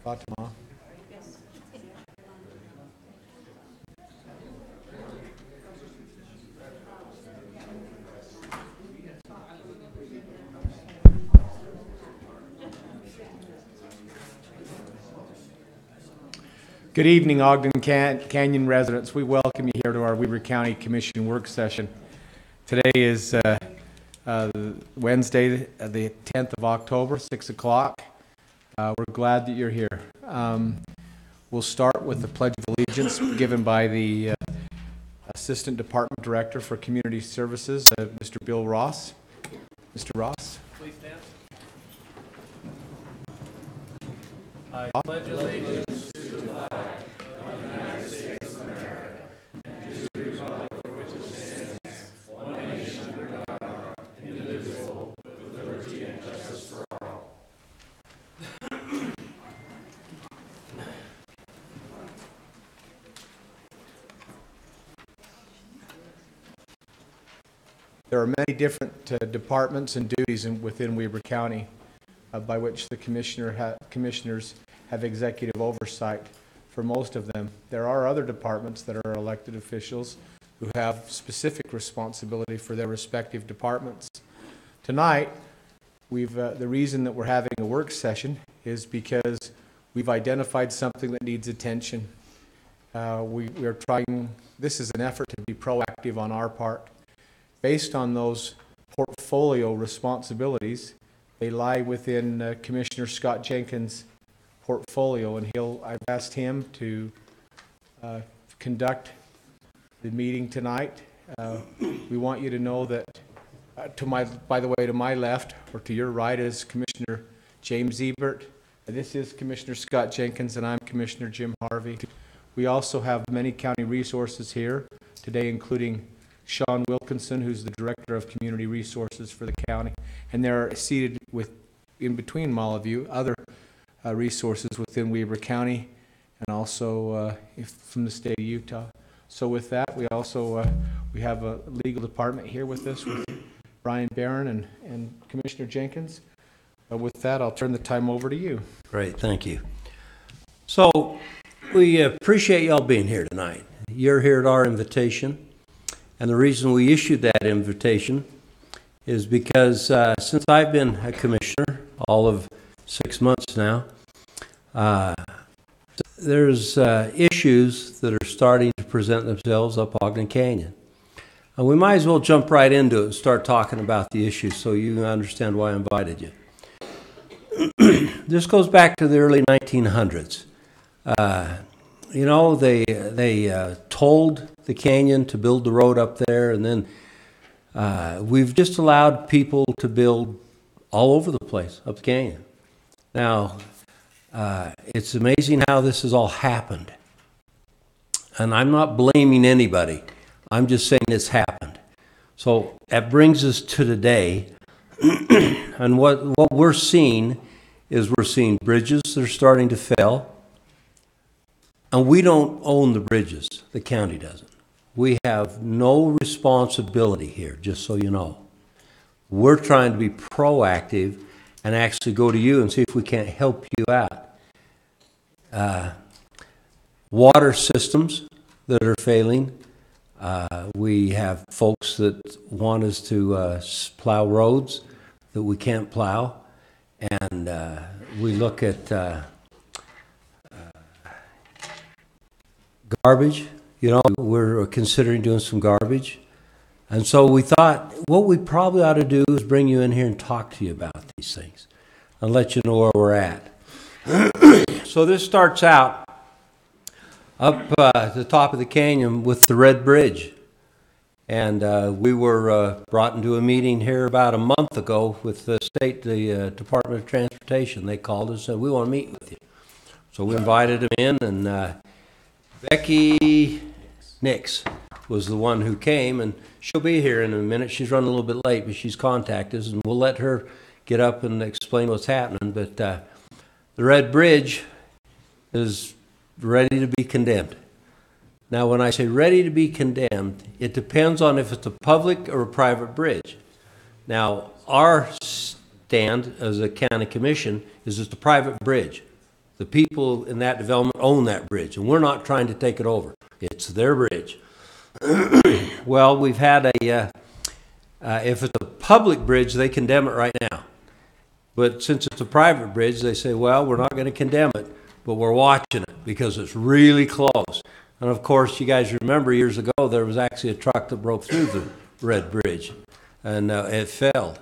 Fatima. Good evening, Ogden Canyon residents. We welcome you here to our Weber County Commission work session. Today is Wednesday, the 10th of October, 6 o'clock. We're glad that you're here. We'll start with the Pledge of Allegiance given by the Assistant Department Director for Community Services, Mr. Bill Ross. Mr. Ross. Please stand. I pledge allegiance to the flag of the United States of America and to the republic for which it stands, one nation under God, indivisible, with liberty and justice for all. There are many different departments and duties within Weber County by which the commissioners have executive oversight for most of them. There are other departments that are elected officials who have specific responsibility for their respective departments. Tonight, the reason that we're having a work session is because we've identified something that needs attention. We are trying, this is an effort to be proactive on our part. Based on those portfolio responsibilities, they lie within Commissioner Scott Jenkins' portfolio, and I've asked him to conduct the meeting tonight. We want you to know that by the way, to my left or to your right is Commissioner James Ebert. This is Commissioner Scott Jenkins, and I'm Commissioner Jim Harvey. We also have many county resources here today, including Sean Wilkinson, who's the Director of Community Resources for the county, and they're seated in between all of you, other resources within Weber County, and also from the state of Utah. So with that, we also we have a legal department here with us, with Brian Barron and Commissioner Jenkins. With that, I'll turn the time over to you. Great, thank you. So we appreciate y'all being here tonight. You're here at our invitation. And the reason we issued that invitation is because since I've been a commissioner, all of 6 months now, there's issues that are starting to present themselves up Ogden Canyon. And we might as well jump right into it and start talking about the issues so you understand why I invited you. This goes back to the early 1900s. You know, they told the canyon to build the road up there, and then we've just allowed people to build all over the place up the canyon. Now, it's amazing how this has all happened. And I'm not blaming anybody. I'm just saying it's happened. So that brings us to today. And what we're seeing is we're seeing bridges that are starting to fail. And we don't own the bridges. The county doesn't. We have no responsibility here, just so you know. We're trying to be proactive and actually go to you and see if we can't help you out. Water systems that are failing. We have folks that want us to plow roads that we can't plow. And we look at garbage. You know, we're considering doing some garbage. And so we thought what we probably ought to do is bring you in here and talk to you about these things and let you know where we're at. So this starts out up at the top of the canyon with the Red Bridge. And we were brought into a meeting here about a month ago with the Department of Transportation. They called us and said, we want to meet with you. So we invited them in, and Becky Nix was the one who came, and she'll be here in a minute. She's running a little bit late, but she's contacted us, and we'll let her get up and explain what's happening. But the Red Bridge is ready to be condemned. Now, when I say ready to be condemned, it depends on if it's a public or a private bridge. Now, our stand as a county commission is it's a private bridge The people in that development own that bridge, and we're not trying to take it over. It's their bridge. Well, we've had if it's a public bridge, they condemn it right now. But since it's a private bridge, they say, well, we're not going to condemn it, but we're watching it because it's really close. And of course, you guys remember years ago, there was actually a truck that broke through the Red Bridge, and it failed.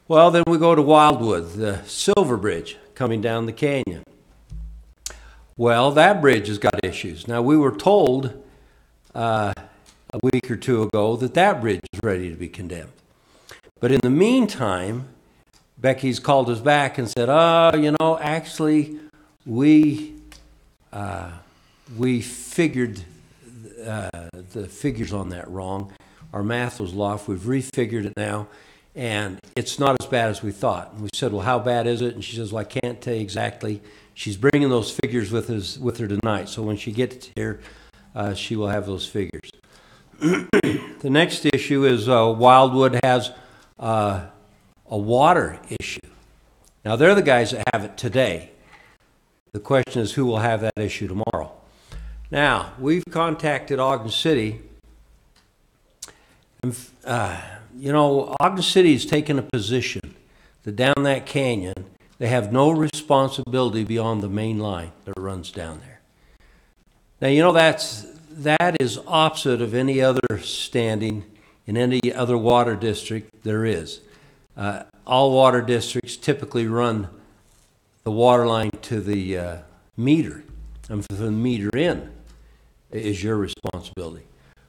Well, then we go to Wildwood, the Silver Bridge coming down the canyon. Well, that bridge has got issues. Now, we were told a week or two ago that that bridge is ready to be condemned. But in the meantime, Becky's called us back and said, actually, we figured the figures on that wrong. Our math was off. We've refigured it now, and it's not as bad as we thought. And we said, well, how bad is it? And she says, well, I can't tell you exactly. She's bringing those figures with her tonight. So when she gets here, she will have those figures. The next issue is Wildwood has a water issue. Now, they're the guys that have it today. The question is who will have that issue tomorrow. Now, we've contacted Ogden City. And, Ogden City has taken a position that down that canyon, they have no responsibility beyond the main line that runs down there. Now, that is opposite of any other standing in any other water district there is. All water districts typically run the water line to the meter, and for the meter in is your responsibility.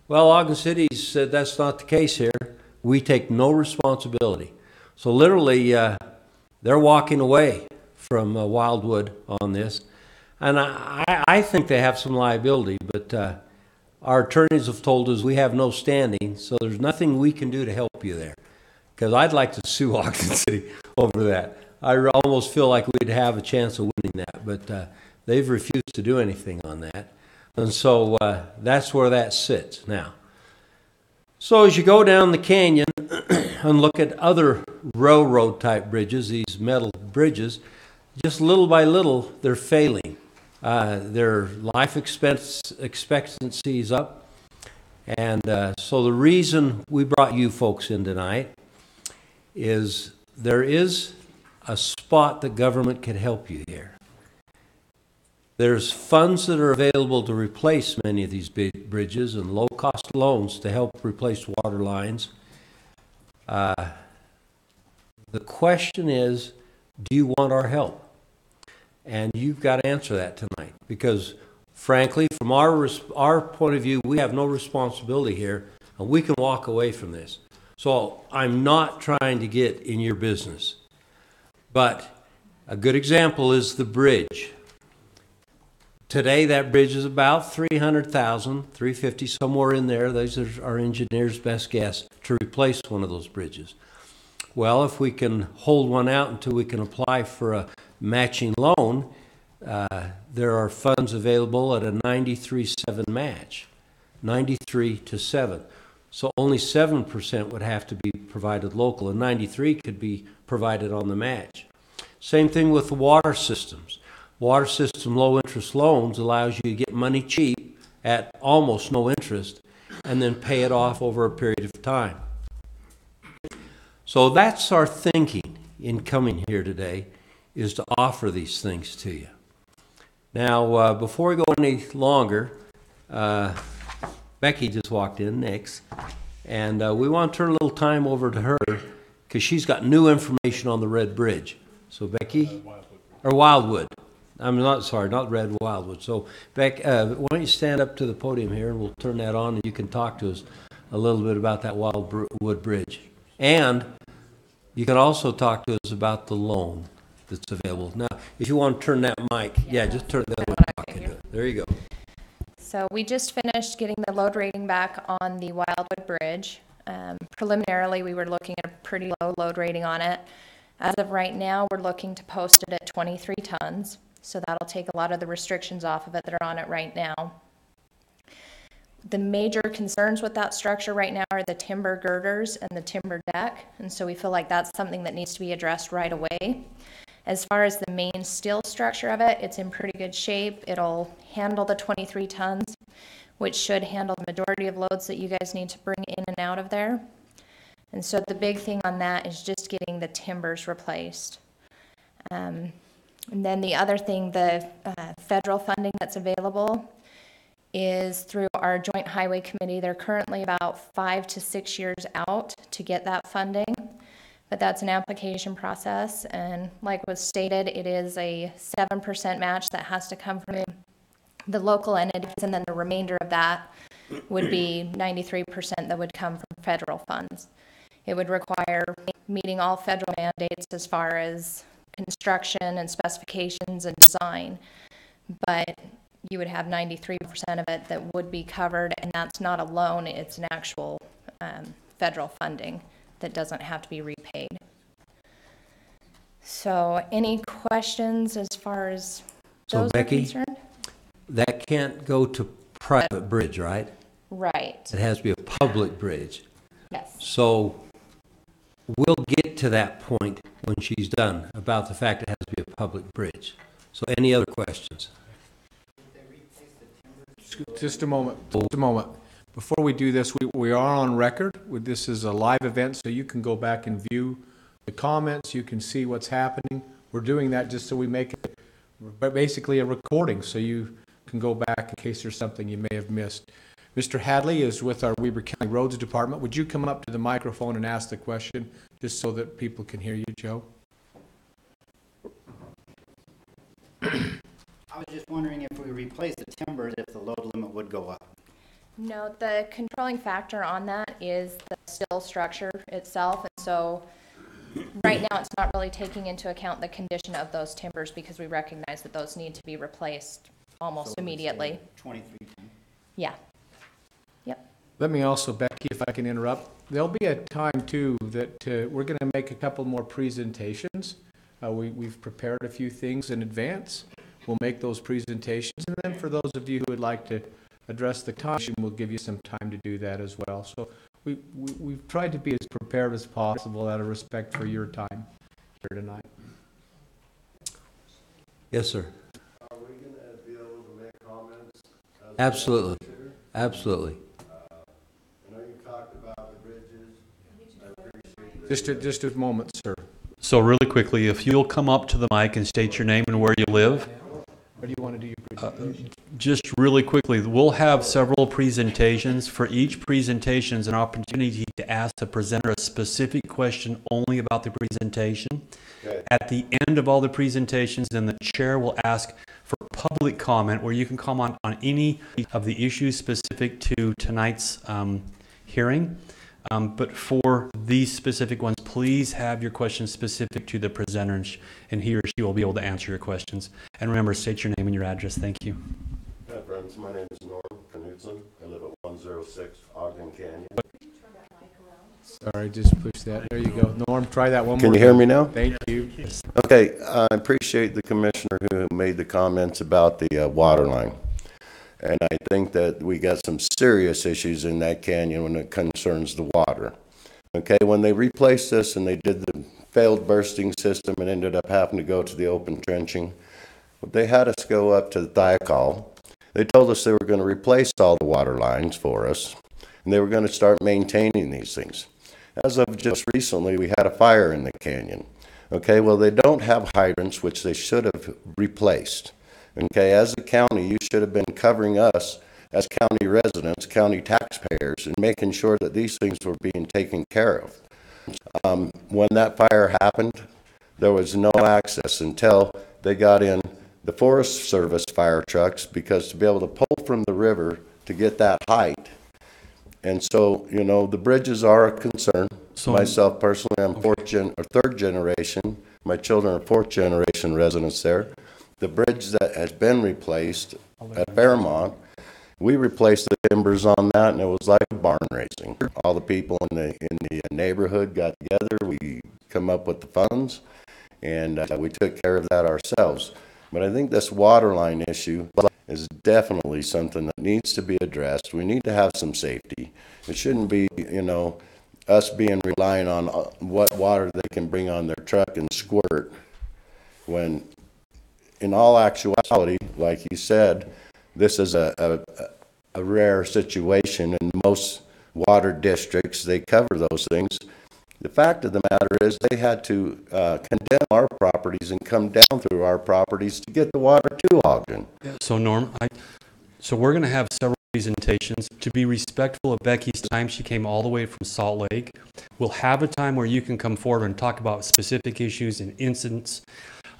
Well, Ogden City said that's not the case here. We take no responsibility. So literally, they're walking away from Wildwood on this. And I think they have some liability, but our attorneys have told us we have no standing, so there's nothing we can do to help you there. Because I'd like to sue Ogden City over that. I almost feel like we'd have a chance of winning that, but they've refused to do anything on that. And so that's where that sits now. So as you go down the canyon and look at other railroad type bridges, these metal bridges, just little by little, they're failing. Their life expectancy is up. And so the reason we brought you folks in tonight is there is a spot that government can help you here. There's funds that are available to replace many of these big bridges and low-cost loans to help replace water lines. The question is, do you want our help? And you've got to answer that tonight because, frankly, from our point of view, we have no responsibility here, and we can walk away from this. So I'm not trying to get in your business. But a good example is the bridge. Today, that bridge is about $300,000, $350,000, somewhere in there. Those are our engineer's best guess to replace one of those bridges. Well, if we can hold one out until we can apply for a matching loan, there are funds available at a 93-7 match, 93-7. So only 7% would have to be provided local, and 93 could be provided on the match. Same thing with the water systems. Water system low-interest loans allows you to get money cheap at almost no interest and then pay it off over a period of time. So that's our thinking in coming here today, is to offer these things to you. Now, before we go any longer, Becky just walked in next, and we want to turn a little time over to her because she's got new information on the Red Bridge. So Becky, or Wildwood. I'm not sorry, not Red, Wildwood. So Beck, why don't you stand up to the podium here and we'll turn that on and you can talk to us a little bit about that Wildwood Bridge. And you can also talk to us about the loan that's available. Now, if you want to turn that mic, yeah, just turn that one talk into it. There you go. So we just finished getting the load rating back on the Wildwood Bridge. Preliminarily, we were looking at a pretty low load rating on it. As of right now, we're looking to post it at 23 tons. So that'll take a lot of the restrictions off of it that are on it right now. The major concerns with that structure right now are the timber girders and the timber deck. And so we feel like that's something that needs to be addressed right away. As far as the main steel structure of it, it's in pretty good shape. It'll handle the 23 tons, which should handle the majority of loads that you guys need to bring in and out of there. And so the big thing on that is just getting the timbers replaced. And then the other thing, the federal funding that's available is through our Joint Highway Committee. They're currently about 5 to 6 years out to get that funding. But that's an application process, and like was stated, it is a 7% match that has to come from the local entities, and then the remainder of that would be 93% that would come from federal funds. It would require meeting all federal mandates as far as construction and specifications and design, but you would have 93% of it that would be covered, and that's not a loan, it's an actual federal funding that doesn't have to be repaid. So any questions as far as So those Becky, are concerned? that can't go to private bridge, right? Right, It has to be a public bridge. yes. So we'll get to that point when she's done about the fact it has to be a public bridge. So any other questions? Just a moment, just a moment. Before we do this, we are on record. This is a live event, so you can go back and view the comments. You can see what's happening. We're doing that just so we make it basically a recording, so you can go back in case there's something you may have missed. Mr. Hadley is with our Weber County Roads Department. Would you come up to the microphone and ask the question, just so that people can hear you, Joe? I was just wondering if we replace the timbers, if the load limit would go up. No, the controlling factor on that is the steel structure itself, and so right now it's not really taking into account the condition of those timbers because we recognize that those need to be replaced almost So we say immediately. 23 ton. Yeah. Yep. Let me also, Becky, if I can interrupt, there'll be a time too that we're going to make a couple more presentations. We've prepared a few things in advance. We'll make those presentations, and then for those of you who would like to address the commission, we'll give you some time to do that as well. So we've tried to be as prepared as possible out of respect for your time here tonight. Yes, sir. Are we going to be able to make comments? Absolutely. Absolutely. I know you talked about the bridges. I appreciate that. Just a moment, sir. So really quickly, if you'll come up to the mic and state your name and where you live. Or do you want to do your presentation? Just really quickly, we'll have several presentations. For each presentation is an opportunity to ask the presenter a specific question only about the presentation. Okay. At the end of all the presentations, then the chair will ask for public comment where you can comment on any of the issues specific to tonight's hearing. But for these specific ones, please have your questions specific to the presenter, and he or she will be able to answer your questions. And remember, state your name and your address. Thank you. Hi, friends. My name is Norm Knudsen. I live at 106 Ogden Canyon. Sorry, just push that. There you go. Norm, try that one more Can you hear time. me now? Thank you. Okay. I appreciate the commissioner who made the comments about the water line. And I think that we got some serious issues in that canyon when it concerns the water. Okay, when they replaced this and they did the failed bursting system and ended up having to go to the open trenching, they had us go up to the Thiokol. They told us they were going to replace all the water lines for us, and they were going to start maintaining these things. As of just recently, we had a fire in the canyon. Okay, well, they don't have hydrants, which they should have replaced. Okay, as a county, you should have been covering us as county residents, county taxpayers, and making sure that these things were being taken care of. When that fire happened, there was no access until they got in the Forest Service fire trucks, because to be able to pull from the river to get that height. And so, you know, the bridges are a concern. So Myself personally, I'm third generation. My children are fourth generation residents there. The bridge that has been replaced at Fairmont, we replaced the timbers on that, and it was like a barn raising. All the people in the neighborhood got together. We come up with the funds, and we took care of that ourselves. But I think this water line issue is definitely something that needs to be addressed. We need to have some safety. It shouldn't be, you know, us being relying on what water they can bring on their truck and squirt. when in all actuality, like you said, this is a rare situation. In most water districts, they cover those things. The fact of the matter is they had to condemn our properties and come down through our properties to get the water to Ogden. So Norm, so we're going to have several presentations. To be respectful of Becky's time, she came all the way from Salt Lake. We'll have a time where you can come forward and talk about specific issues and incidents.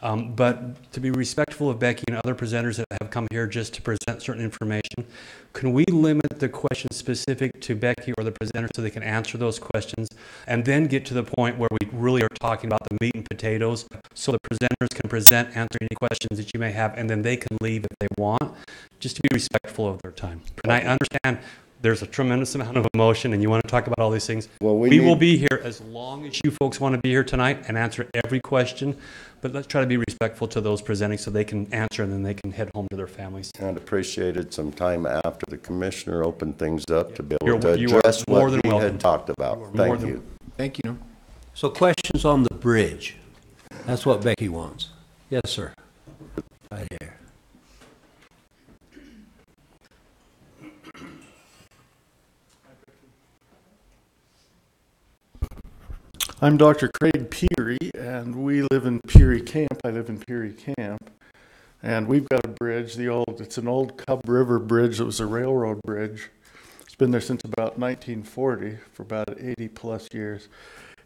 But to be respectful of Becky and other presenters that have come here just to present certain information, can we limit the questions specific to Becky or the presenter so they can answer those questions and then get to the point where we really are talking about the meat and potatoes so the presenters can present, answer any questions that you may have, and then they can leave if they want, just to be respectful of their time. And I understand there's a tremendous amount of emotion and you want to talk about all these things. Well, we will be here as long as you folks want to be here tonight and answer every question, but let's try to be respectful to those presenting so they can answer and then they can head home to their families. I'd appreciated some time after the commissioner opened things up to be able You to are address more what than he welcome. had talked about. more Thank than- you. Thank you, Norm. So questions on the bridge. That's what Becky wants. Yes, sir. Right here. I'm Dr. Craig Peary, and we live in Peary Camp. I live in Peary Camp, and we've got a bridge, it's an old Cub River bridge that was a railroad bridge. It's been there since about 1940, for about 80 plus years.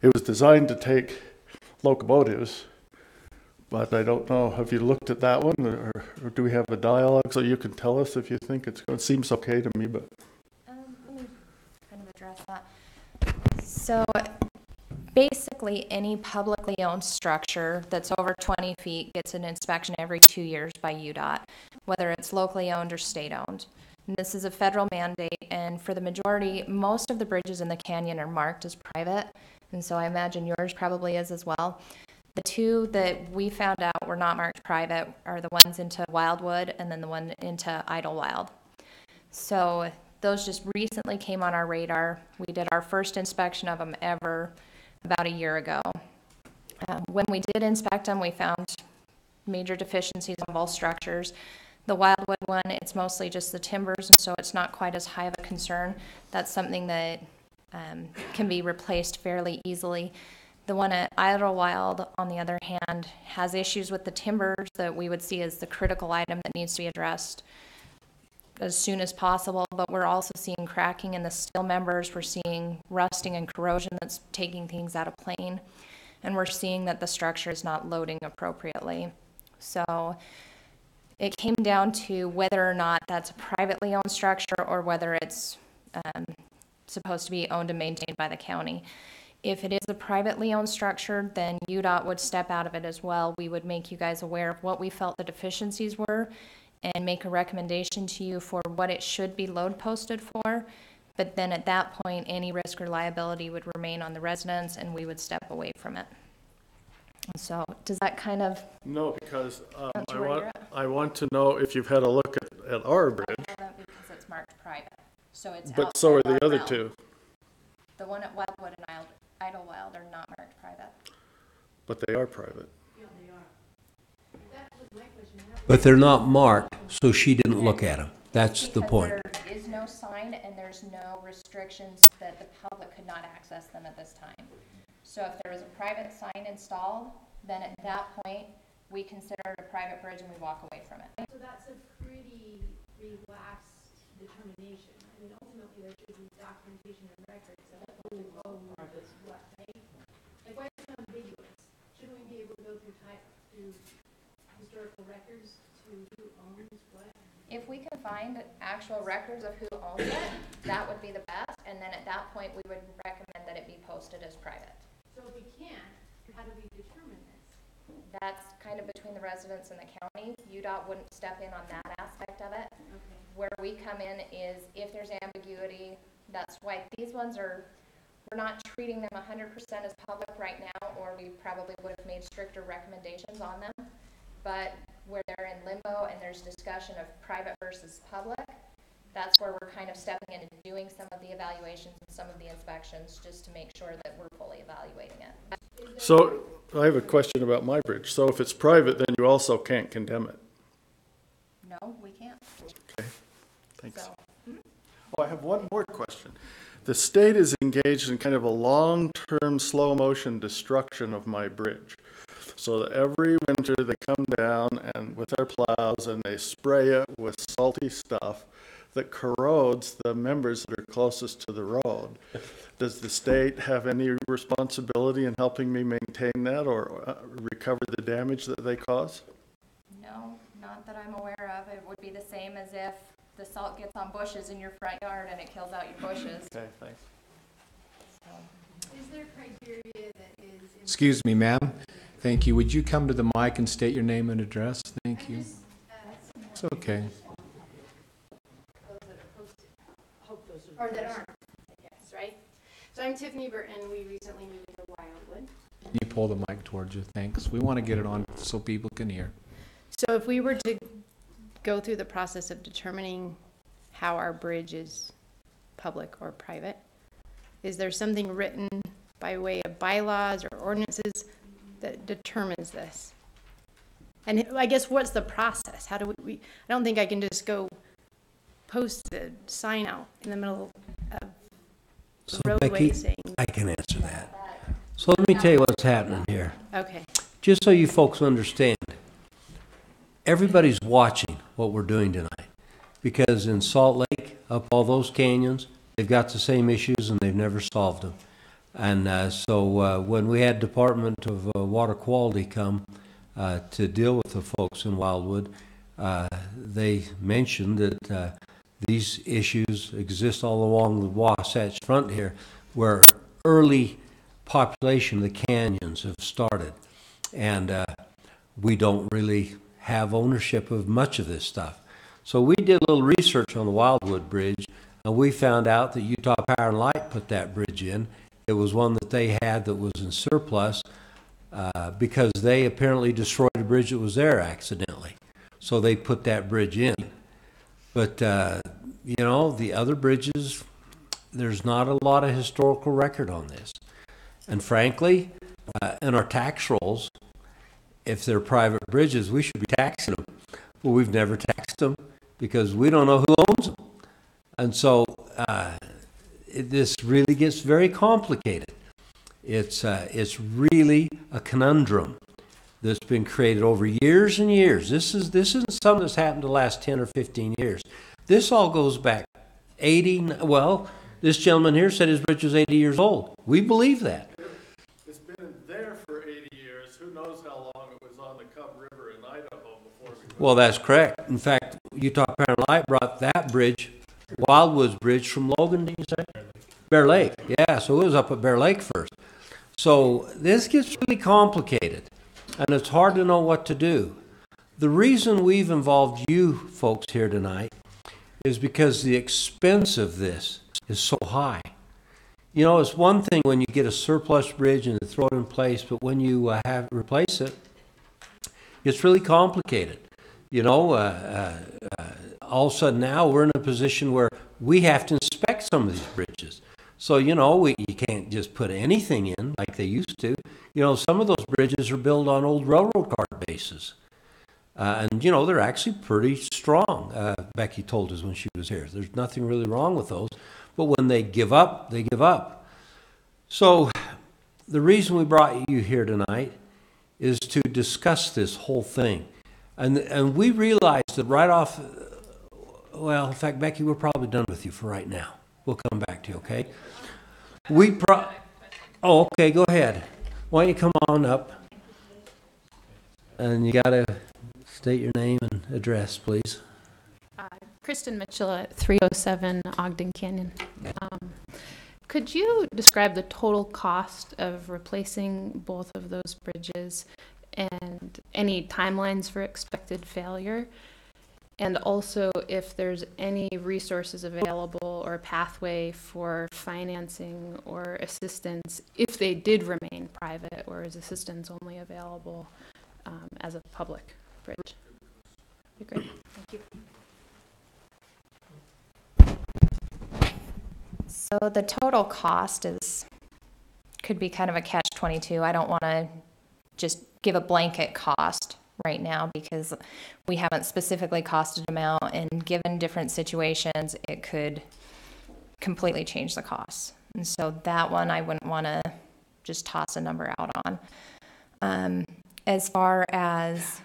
It was designed to take locomotives, but I don't know, have you looked at that one, or do we have a dialogue so you can tell us if you think it seems okay to me, but. Let me kind of address that. So basically, any publicly owned structure that's over 20 feet gets an inspection every 2 years by UDOT, whether it's locally owned or state owned. And this is a federal mandate, and for the majority, most of the bridges in the canyon are marked as private, and so I imagine yours probably is as well. The two that we found out were not marked private are the ones into Wildwood and then the one into Idlewild. So those just recently came on our radar. We did our first inspection of them ever about a year ago. When we did inspect them, we found major deficiencies on both structures. The Wildwood one, it's mostly just the timbers, and so it's not quite as high of a concern. That's something that can be replaced fairly easily. The one at Idlewild, on the other hand, has issues with the timbers that we would see as the critical item that needs to be addressed as soon as possible, but we're also seeing cracking in the steel members. We're seeing rusting and corrosion that's taking things out of plane, and we're seeing that the structure is not loading appropriately. So it came down to whether or not that's a privately owned structure or whether it's supposed to be owned and maintained by the county. If it is a privately owned structure, then UDOT would step out of it as well. We would make you guys aware of what we felt the deficiencies were and make a recommendation to you for what it should be load posted for. But then at that point, any risk or liability would remain on the residents and we would step away from it. So does that kind of No, because answer where you're at? I want to know if you've had a look at our bridge, Because it's marked private. So it's but so are outside the our other realm. two. The one at Wildwood and Idlewild are not marked private. But they are private. But they're not marked, so she didn't look at them. That's the point. Because there is no sign and there's no restrictions that the public could not access them at this time. So if there was a private sign installed, then at that point, we consider it a private bridge and we walk away from it. So that's a pretty relaxed determination. I mean, ultimately, there should be documentation and records of who owns what, right? Like, why is it ambiguous? Shouldn't we be able to go through historical records to who owns what? If we can find actual records of who owns it, that would be the best. And then at that point, we would recommend that it be posted as private. So if we can't, how do we determine this? That's kind of between the residents and the county. UDOT wouldn't step in on that aspect of it. Okay. Where we come in is if there's ambiguity, that's why these ones are, we're not treating them 100% as public right now, or we probably would have made stricter recommendations on them. But where they're in limbo and there's discussion of private versus public, that's where we're kind of stepping in and doing some of the evaluations and some of the inspections just to make sure that we're fully evaluating it. Is So I have a question about my bridge. So if it's private, then you also can't condemn it. No, we can't. Okay, thanks. So, Oh, I have one more question. The state is engaged in kind of a long-term slow motion destruction of my bridge. So that every winter they come down and with their plows and they spray it with salty stuff that corrodes the members that are closest to the road. Does the state have any responsibility in helping me maintain that or recover the damage that they cause? no, not that I'm aware of. It would be the same as if the salt gets on bushes in your front yard and it kills out your bushes. Okay, thanks. Is there criteria that is? Excuse me, ma'am. Thank you. Would you come to the mic and state your name and address? Thank you. It's okay. Or that aren't, yes, right? So I'm Tiffany Burton. We recently moved to Wildwood. You pull the mic towards you. Thanks. We want to get it on so people can hear. So if we were to go through the process of determining how our bridge is public or private, is there something written by way of bylaws or ordinances that determines this? And I guess what's the process? How do we I don't think I can just go post a sign out in the middle of So the roadway Becky, saying, I can answer that. So let me tell you what's happening here. okay, Just so you folks understand, everybody's watching what we're doing tonight. Because in Salt Lake, up all those canyons, they've got the same issues and they've never solved them. And so when we had Department of Water Quality come to deal with the folks in Wildwood, they mentioned that these issues exist all along the Wasatch Front here, where early population of the canyons have started. And we don't really have ownership of much of this stuff. So we did a little research on the Wildwood Bridge, and we found out that Utah Power and Light put that bridge in. It was one that they had that was in surplus because they apparently destroyed a bridge that was there accidentally. So they put that bridge in. But, you know, the other bridges, there's not a lot of historical record on this. And frankly, in our tax rolls, if they're private bridges, we should be taxing them. But we've never taxed them because we don't know who owns them. And so this really gets very complicated. It's really a conundrum that's been created over years and years. This isn't something that's happened the last 10 or 15 years. This all goes back 80, well, this gentleman here said his bridge was 80 years old. We believe that. It's been there for 80 years. Who knows how long it was on the Cub River in Idaho before we... Well, that's correct. In fact, Utah Power and Light brought that bridge, Wildwood's bridge, from Logan, did you say? Bear Lake. Yeah, so it was up at Bear Lake first. So this gets really complicated, and it's hard to know what to do. The reason we've involved you folks here tonight is because the expense of this is so high. You know, it's one thing when you get a surplus bridge and throw it in place, but when you have to replace it, it's really complicated. You know, all of a sudden now we're in a position where we have to inspect some of these bridges. So, you know, you can't just put anything in like they used to. You know, some of those bridges are built on old railroad car bases. And, you know, they're actually pretty strong. Becky told us when she was here. There's nothing really wrong with those. But when they give up, they give up. So the reason we brought you here tonight is to discuss this whole thing. And we realized that right off, well, in fact, Becky, we're probably done with you for right now. We'll come back to you, okay? Oh, okay, go ahead. Why don't you come on up? And you got to state your name and address, please. Kristen Mitchell at 307 Ogden Canyon. Could you describe the total cost of replacing both of those bridges and any timelines for expected failure? And also if there's any resources available or pathway for financing or assistance if they did remain private, or is assistance only available as a public bridge? Be great. Thank you. So the total cost could be kind of a catch-22. I don't want to just give a blanket cost right now because we haven't specifically costed them out, and given different situations, it could completely change the costs. And so that one I wouldn't want to just toss a number out on. As far as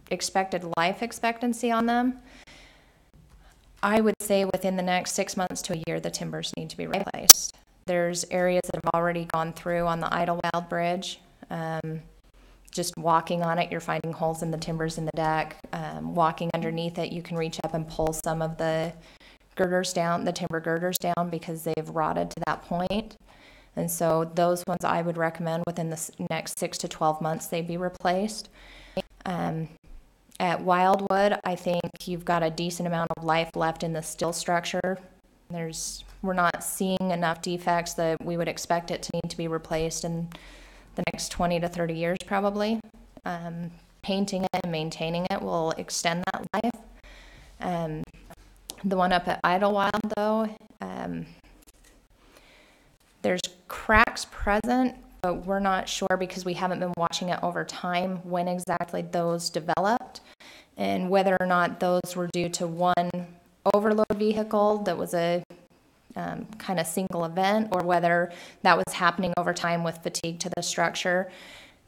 expected life expectancy on them, I would say within the next 6 months to a year, the timbers need to be replaced. There's areas that have already gone through on the Idlewild Bridge. Just walking on it, you're finding holes in the timbers in the deck. Walking underneath it, you can reach up and pull some of the girders down, the timber girders down, because they've rotted to that point. And so those ones I would recommend within the next 6 to 12 months they be replaced. At Wildwood, I think you've got a decent amount of life left in the steel structure. We're not seeing enough defects that we would expect it to need to be replaced in the next 20 to 30 years probably. Painting it and maintaining it will extend that life. The one up at Idlewild though, there's cracks present, but we're not sure because we haven't been watching it over time when exactly those developed and whether or not those were due to one overload vehicle that was a kind of single event, or whether that was happening over time with fatigue to the structure.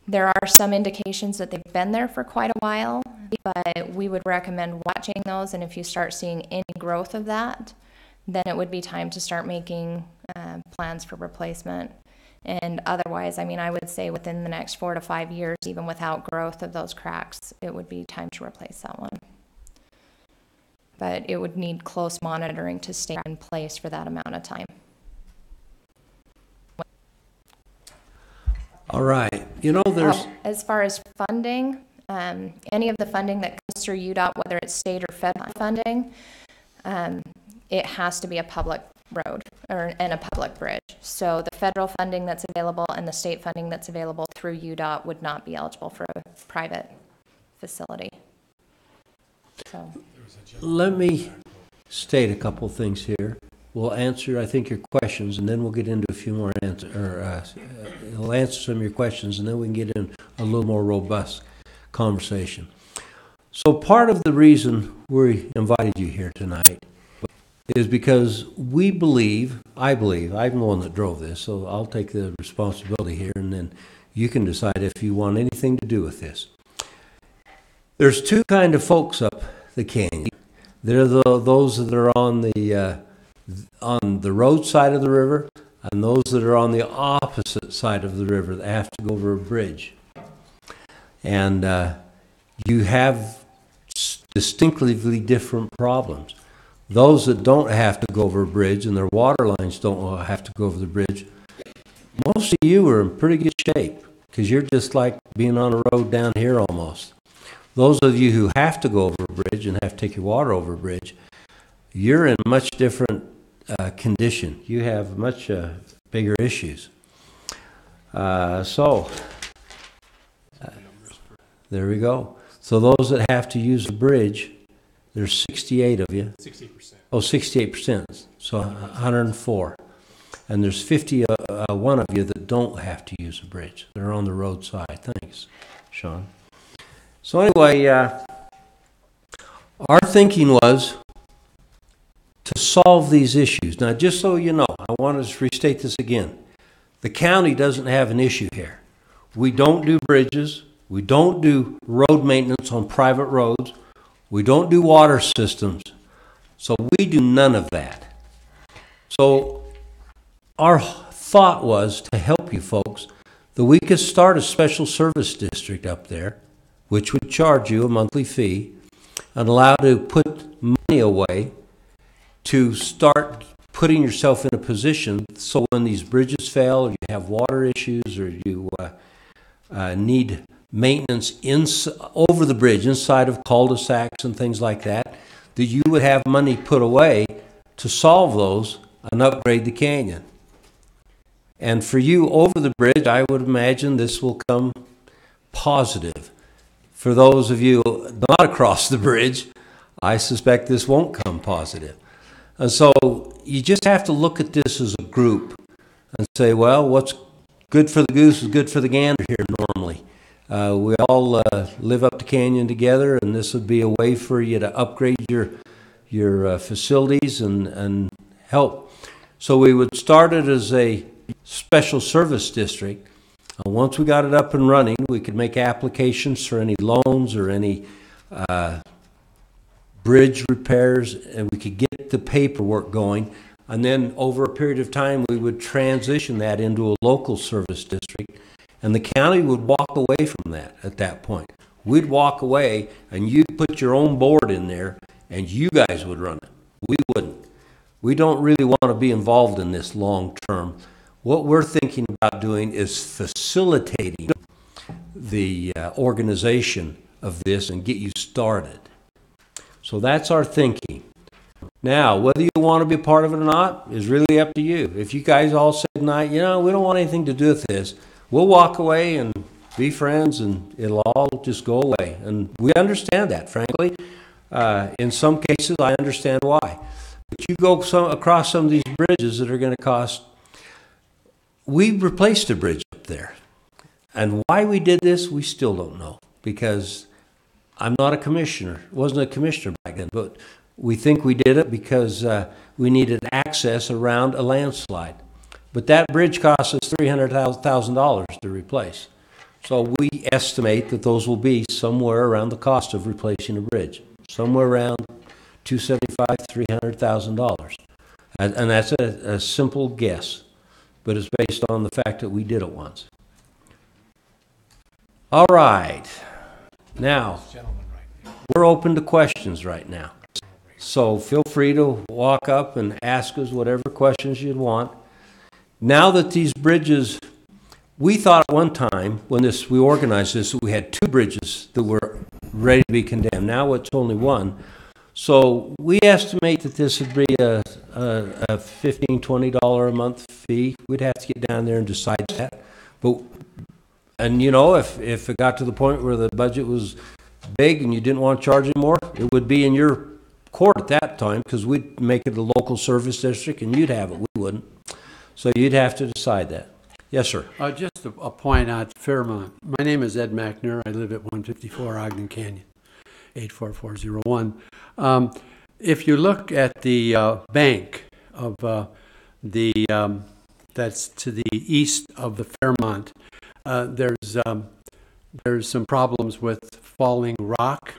There are some indications that they've been there for quite a while, but we would recommend watching those, and if you start seeing any growth of that, then it would be time to start making plans for replacement. And otherwise, I mean, I would say within the next 4 to 5 years, even without growth of those cracks, it would be time to replace that one. But it would need close monitoring to stay in place for that amount of time. All right. You know, there's... As far as funding, any of the funding that comes through UDOT, whether it's state or federal funding, it has to be a public road and a public bridge. So the federal funding that's available and the state funding that's available through UDOT would not be eligible for a private facility. So Let me state a couple things here. We'll answer, I think, your questions, and then we'll get into a few more answers. He'll answer some of your questions, and then we can get in a little more robust conversation. So part of the reason we invited you here tonight is because we believe, I'm the one that drove this, so I'll take the responsibility here, and then you can decide if you want anything to do with this. There's two kind of folks up the canyon. They're those that are on the road side of the river, and those that are on the opposite side of the river that have to go over a bridge. And you have distinctly different problems. Those that don't have to go over a bridge and their water lines don't have to go over the bridge, most of you are in pretty good shape because you're just like being on a road down here almost. Those of you who have to go over a bridge and have to take your water over a bridge, you're in much different condition. You have much bigger issues. There we go. So those that have to use the bridge, there's 68 of you. 60%. Oh, 68%. So 104. And there's 51 of you that don't have to use a bridge. They're on the roadside. Thanks, Sean. So anyway, our thinking was to solve these issues. Now, just so you know, I want to restate this again. The county doesn't have an issue here. We don't do bridges. We don't do road maintenance on private roads. We don't do water systems. So we do none of that. So our thought was to help you folks that we could start a special service district up there, which would charge you a monthly fee and allow you to put money away to start putting yourself in a position so when these bridges fail, or you have water issues, or you need maintenance over the bridge, inside of cul-de-sacs and things like that, that you would have money put away to solve those and upgrade the canyon. And for you over the bridge, I would imagine this will come positive. For those of you not across the bridge, I suspect this won't come positive. And so you just have to look at this as a group and say, well, what's good for the goose is good for the gander here normally. We all live up the canyon together, and this would be a way for you to upgrade your facilities and help. So we would start it as a special service district. Once we got it up and running, we could make applications for any loans or any bridge repairs, and we could get the paperwork going. And then over a period of time, we would transition that into a local service district, and the county would walk away from that at that point. We'd walk away, and you'd put your own board in there, and you guys would run it. We wouldn't. We don't really want to be involved in this long term. What we're thinking about doing is facilitating the organization of this and get you started. So that's our thinking. Now, whether you want to be a part of it or not is really up to you. If you guys all say tonight, we don't want anything to do with this, we'll walk away and be friends, and it'll all just go away. And we understand that, frankly. In some cases, I understand why. But you go across some of these bridges that are going to cost. We replaced a bridge up there. And why we did this, we still don't know. Because I'm not a commissioner. Wasn't a commissioner back then. But we think we did it because we needed access around a landslide. But that bridge cost us $300,000 to replace. So we estimate that those will be somewhere around the cost of replacing a bridge. Somewhere around $275,000, $300,000. And that's a simple guess. But it's based on the fact that we did it once. All right. Now, we're open to questions right now. So feel free to walk up and ask us whatever questions you'd want. Now that these bridges, we thought at one time when we organized this, we had 2 bridges that were ready to be condemned. Now it's only 1. So we estimate that this would be a $15, $20 a month fee. We'd have to get down there and decide that. And if it got to the point where the budget was big and you didn't want to charge anymore, it would be in your court at that time, because we'd make it a local service district and you'd have it. We wouldn't. So you'd have to decide that. Yes, sir. Just a point on Fairmont. My name is Ed McNair. I live at 154 Ogden Canyon, 84401. If you look at the bank of that's to the east of the Fairmont, there's some problems with falling rock,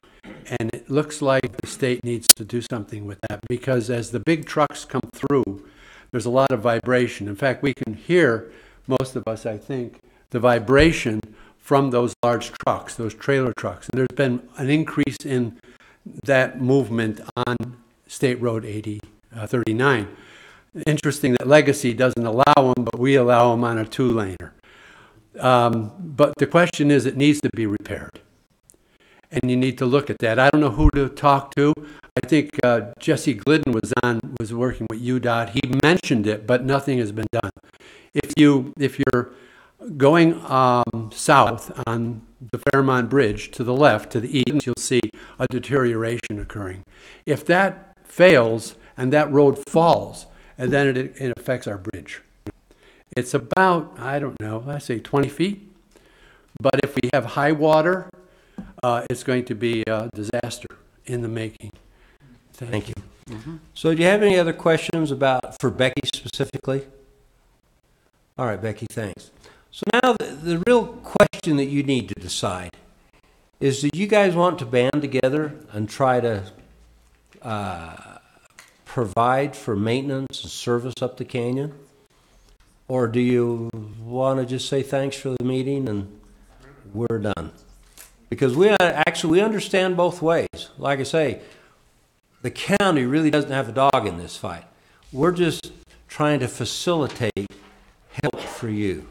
and it looks like the state needs to do something with that, because as the big trucks come through, there's a lot of vibration. In fact, we can hear, most of us, I think, the vibration from those large trucks, those trailer trucks. And there's been an increase in that movement on State Road 39. Interesting that Legacy doesn't allow them, but we allow them on a 2-laner. But the question is, it needs to be repaired. And you need to look at that. I don't know who to talk to. I think Jesse Glidden was working with UDOT. He mentioned it, but nothing has been done. If you're going south on the Fairmont Bridge to the left, to the east, you'll see a deterioration occurring. If that fails and that road falls, and then it affects our bridge. It's about, I don't know, let's say 20 feet. But if we have high water, it's going to be a disaster in the making. Thank you. Mm-hmm. So do you have any other questions for Becky specifically? All right, Becky, thanks. So now the real question that you need to decide is, do you guys want to band together and try to provide for maintenance and service up the canyon? Or do you want to just say thanks for the meeting and we're done? Because we understand both ways. Like I say, the county really doesn't have a dog in this fight. We're just trying to facilitate help for you.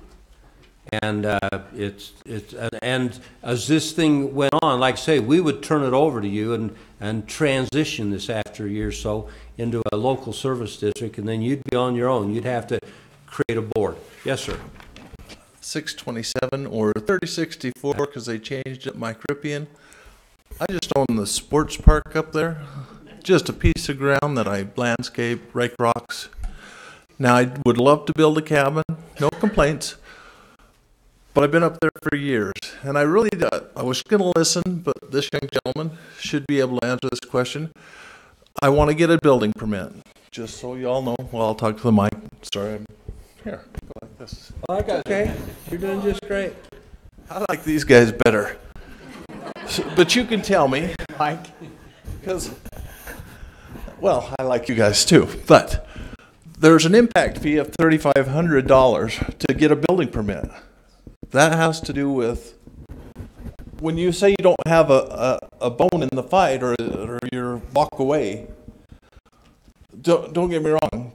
And and as this thing went on, like I say, we would turn it over to you and transition this after a year or so into a local service district, and then you'd be on your own. You'd have to create a board. Yes, sir. 627 or 3064, because they changed it, Micropian. I just own the sports park up there. Just a piece of ground that I landscape, rake rocks. Now, I would love to build a cabin, no complaints. But I've been up there for years, and I was going to listen, but this young gentleman should be able to answer this question. I want to get a building permit, just so you all know. Well, I'll talk to the mic. Sorry, I'm here. Go like this. Okay, you're doing just great. I like these guys better. But you can tell me, Mike, because, well, I like you guys too, but there's an impact fee of $3,500 to get a building permit. That has to do with, when you say you don't have a bone in the fight or you walk away, don't get me wrong.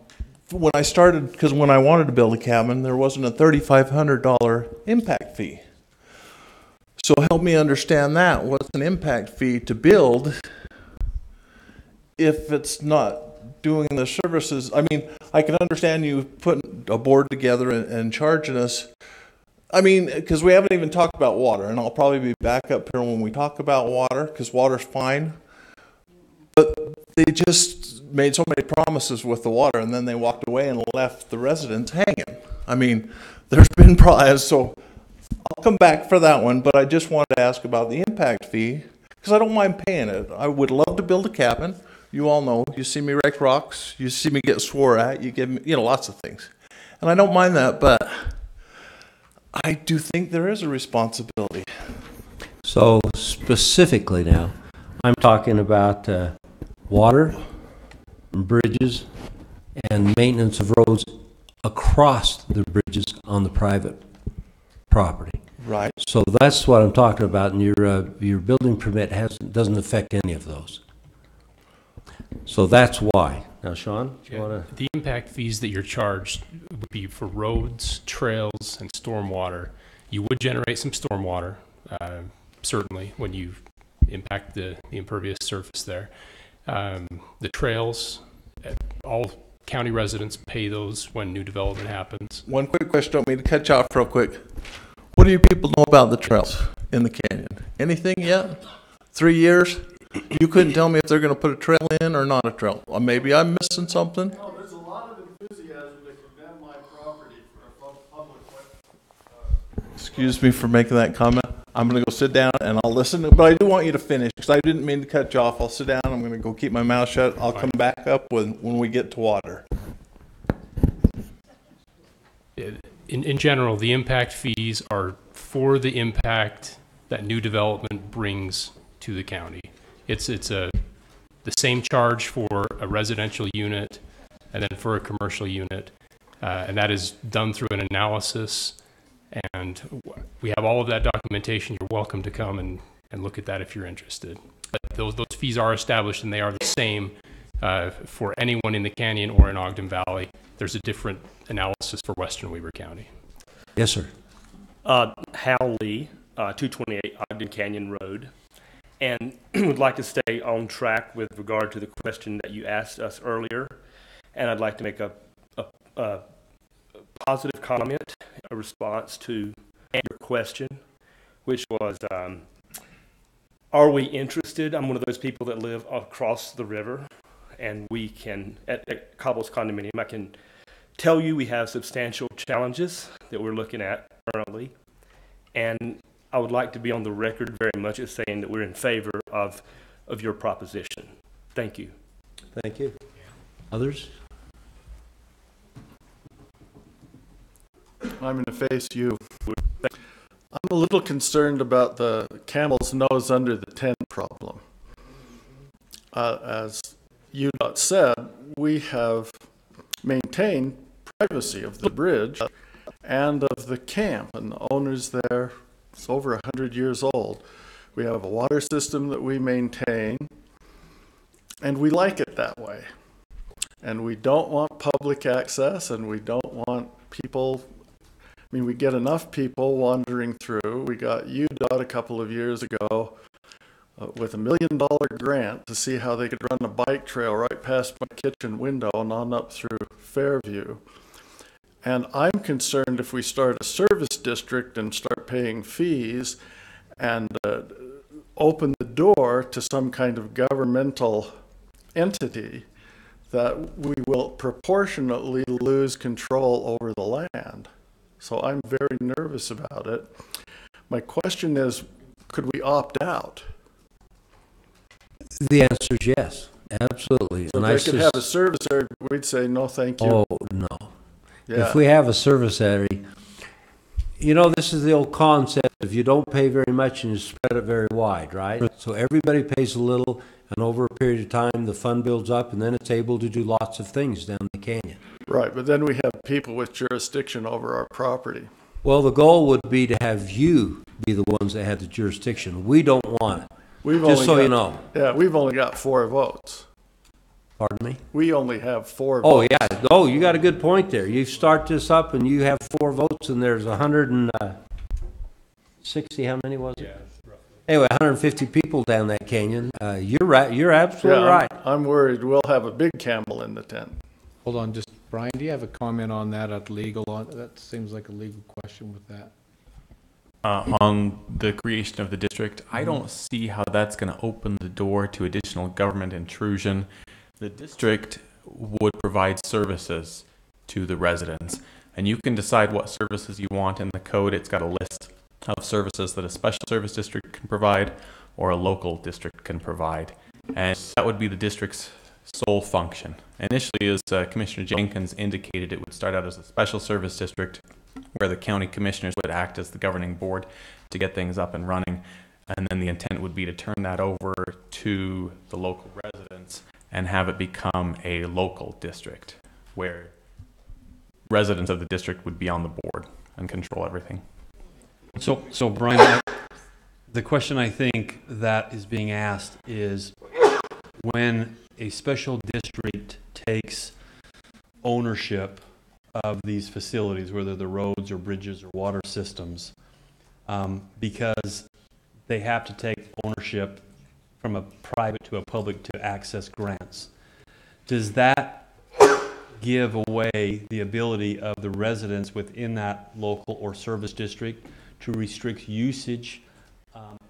When I started, because when I wanted to build a cabin, there wasn't a $3,500 impact fee. So help me understand that. What's an impact fee to build if it's not doing the services? I mean, I can understand you putting a board together and charging us. I mean, because we haven't even talked about water, and I'll probably be back up here when we talk about water, because water's fine. But they just made so many promises with the water, and then they walked away and left the residents hanging. I mean, there's been problems, so I'll come back for that one, but I just wanted to ask about the impact fee, because I don't mind paying it. I would love to build a cabin. You all know, you see me rake rocks, you see me get swore at, you give me, lots of things. And I don't mind that, but I do think there is a responsibility. So specifically now, I'm talking about water, bridges, and maintenance of roads across the bridges on the private property. Right. So that's what I'm talking about, and your building permit doesn't affect any of those. So that's why. Now, Sean, do you want to? The impact fees that you're charged would be for roads, trails, and stormwater. You would generate some stormwater, certainly, when you impact the impervious surface there. The trails, all county residents pay those when new development happens. One quick question, don't mean to cut you off real quick. What do you people know about the trails in the canyon? Anything yet? 3 years? You couldn't tell me if they're going to put a trail in or not a trail. Or maybe I'm missing something. No, there's a lot of enthusiasm to condemn my property for a public Excuse me for making that comment. I'm going to go sit down and I'll listen, but I do want you to finish because I didn't mean to cut you off. I'll sit down. I'm going to go keep my mouth shut. I'll come back up when we get to water. In general, the impact fees are for the impact that new development brings to the county. It's the same charge for a residential unit and then for a commercial unit, and that is done through an analysis. And we have all of that documentation. You're welcome to come and look at that if you're interested. But those fees are established, and they are the same for anyone in the canyon or in Ogden Valley. There's a different analysis for Western Weber County. Yes, sir. Hal Lee, 228 Ogden Canyon Road, and would like to stay on track with regard to the question that you asked us earlier. And I'd like to make a positive comment, a response to your question, which was, are we interested? I'm one of those people that live across the river, and we can, at Cobble's condominium, I can tell you we have substantial challenges that we're looking at currently. And I would like to be on the record very much as saying that we're in favor of your proposition. Thank you. Thank you. Others? I'm going to face you. I'm a little concerned about the camel's nose under the tent problem. As UDOT said, we have maintained privacy of the bridge and of the camp, and the owners there, it's over 100 years old. We have a water system that we maintain, and we like it that way. And we don't want public access, and we don't want people. I mean, we get enough people wandering through. We got UDOT a couple of years ago with $1 million grant to see how they could run a bike trail right past my kitchen window and on up through Fairview. And I'm concerned if we start a service district and start paying fees and open the door to some kind of governmental entity, that we will proportionately lose control over the land. So I'm very nervous about it. My question is, could we opt out? The answer is yes, absolutely. So And if they could have a service area, we'd say, no, thank you. oh, no. Yeah. If we have a service area, you know, this is the old concept, if you don't pay very much and you spread it very wide, right? So everybody pays a little, and over a period of time, the fund builds up, and then it's able to do lots of things down the canyon. Right, but then we have people with jurisdiction over our property. Well, the goal would be to have you be the ones that have the jurisdiction. We don't want it. Just so you know. Yeah, we've only got 4 votes. Pardon me? We only have 4 Oh, votes. yeah. Oh, you got a good point there. You start this up and you have 4 votes and there's 160, how many was it? Yeah, roughly. Anyway, 150 people down that canyon. You're right. You're absolutely Yeah, right. I'm worried we'll have a big camel in the tent. Hold on, just, Brian, do you have a comment on that, that seems like a legal question with that. On the creation of the district, I don't see how that's going to open the door to additional government intrusion. The district would provide services to the residents, and you can decide what services you want in the code. It's got a list of services that a special service district can provide or a local district can provide, and that would be the district's sole function. Initially, as Commissioner Jenkins indicated, it would start out as a special service district where the county commissioners would act as the governing board to get things up and running, and then the intent would be to turn that over to the local residents and have it become a local district where residents of the district would be on the board and control everything. So Brian, the question I think that is being asked is when a special district takes ownership of these facilities, whether they're roads or bridges or water systems, because they have to take ownership from a private to a public to access grants. Does that give away the ability of the residents within that local or service district to restrict usage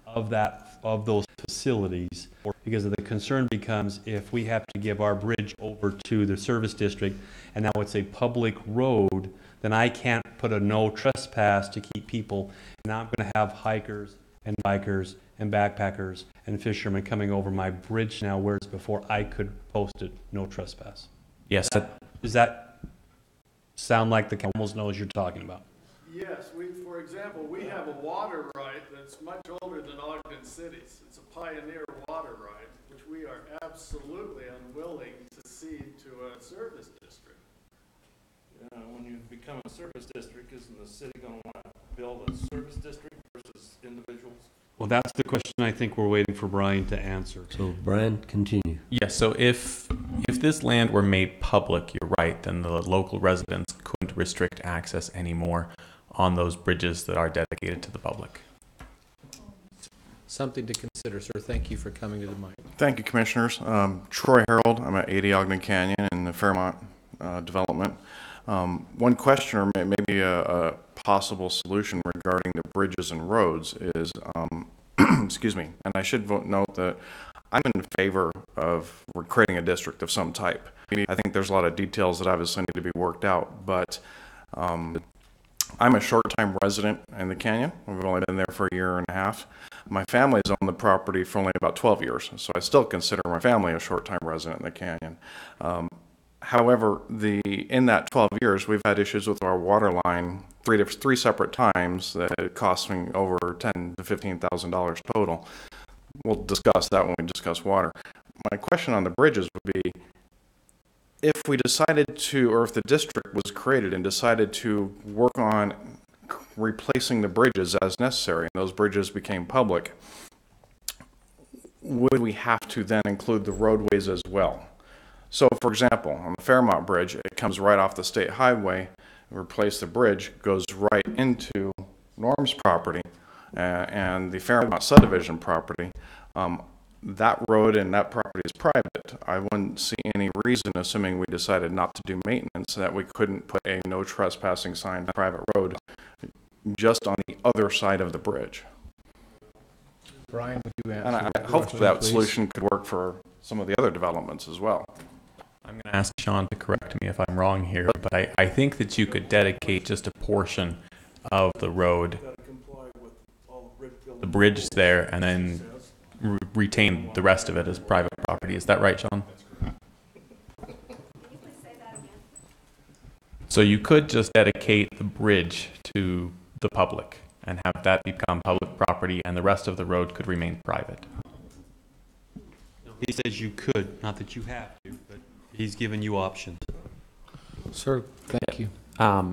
of those facilities? Because the concern becomes if we have to give our bridge over to the service district and now it's a public road, then I can't put a no trespass to keep people. And now I'm going to have hikers and bikers and backpackers and fishermen coming over my bridge now, whereas before I could post it no trespass. Yes. Does that sound like the almost knows you're talking about? Yes, for example, we have a water right that's much older than Ogden City's. It's a pioneer water right, which we are absolutely unwilling to cede to a service district. Yeah, when you become a service district, isn't the city going to want to build a service district versus individuals? Well, that's the question I think we're waiting for Brian to answer. So, Brian, continue. Yes, so if this land were made public, you're right, then the local residents couldn't restrict access anymore on those bridges that are dedicated to the public. Something to consider, sir. Thank you for coming to the mic. Thank you, Commissioners. Troy Harold. I'm at 80 Ogden Canyon in the Fairmont development. One question, or maybe a possible solution regarding the bridges and roads is, excuse me, and I should note that I'm in favor of creating a district of some type. I think there's a lot of details that obviously need to be worked out, but I'm a short-time resident in the canyon. We've only been there for a year and a half. My family's owned the property for only about 12 years, so I still consider my family a short-time resident in the canyon. However, in that 12 years, we've had issues with our water line three separate times that it cost me over $10,000 to $15,000 total. We'll discuss that when we discuss water. My question on the bridges would be, if we decided to, or if the district was created and decided to work on replacing the bridges as necessary, and those bridges became public, would we have to then include the roadways as well? So, for example, on the Fairmont Bridge, it comes right off the state highway, replace the bridge, goes right into Norm's property and the Fairmont subdivision property. That road and that property is private. I wouldn't see any reason, assuming we decided not to do maintenance, that we couldn't put a no trespassing sign on a private road just on the other side of the bridge. Brian, would you answer And that hopefully question, that please? solution could work for some of the other developments as well. I'm going to ask Sean to correct me if I'm wrong here, but I think that you could dedicate just a portion of the road, the bridge there, and then retain the rest of it as private property. Is that right, John? So you could just dedicate the bridge to the public and have that become public property, and the rest of the road could remain private. He says you could, not that you have to, but he's given you options. Sir, thank you.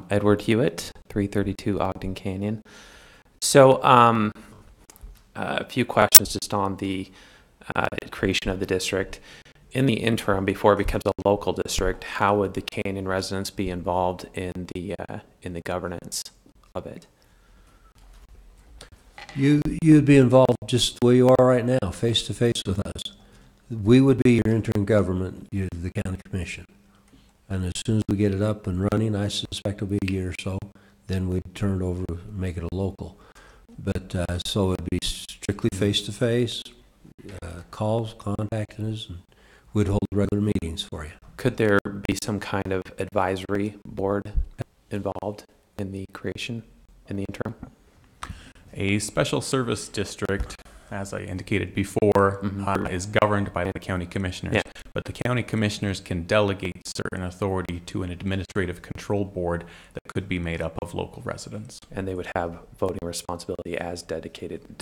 Edward Hewitt, 332 Ogden Canyon. So, a few questions just on the creation of the district. In the interim, before it becomes a local district, how would the Canyon residents be involved in the governance of it? You'd be involved just the way you are right now, face to face with us. We would be your interim government, you're the county commission. And as soon as we get it up and running, I suspect it'll be a year or so, then we'd turn it over, make it a local. But so it'd be strictly face to face, calls, contacting us, and we'd hold regular meetings for you. Could there be some kind of advisory board involved in the creation in the interim? A special service district, as I indicated before, is governed by the county commissioners. Yeah. But the county commissioners can delegate certain authority to an administrative control board that could be made up of local residents. And they would have voting responsibility as delegated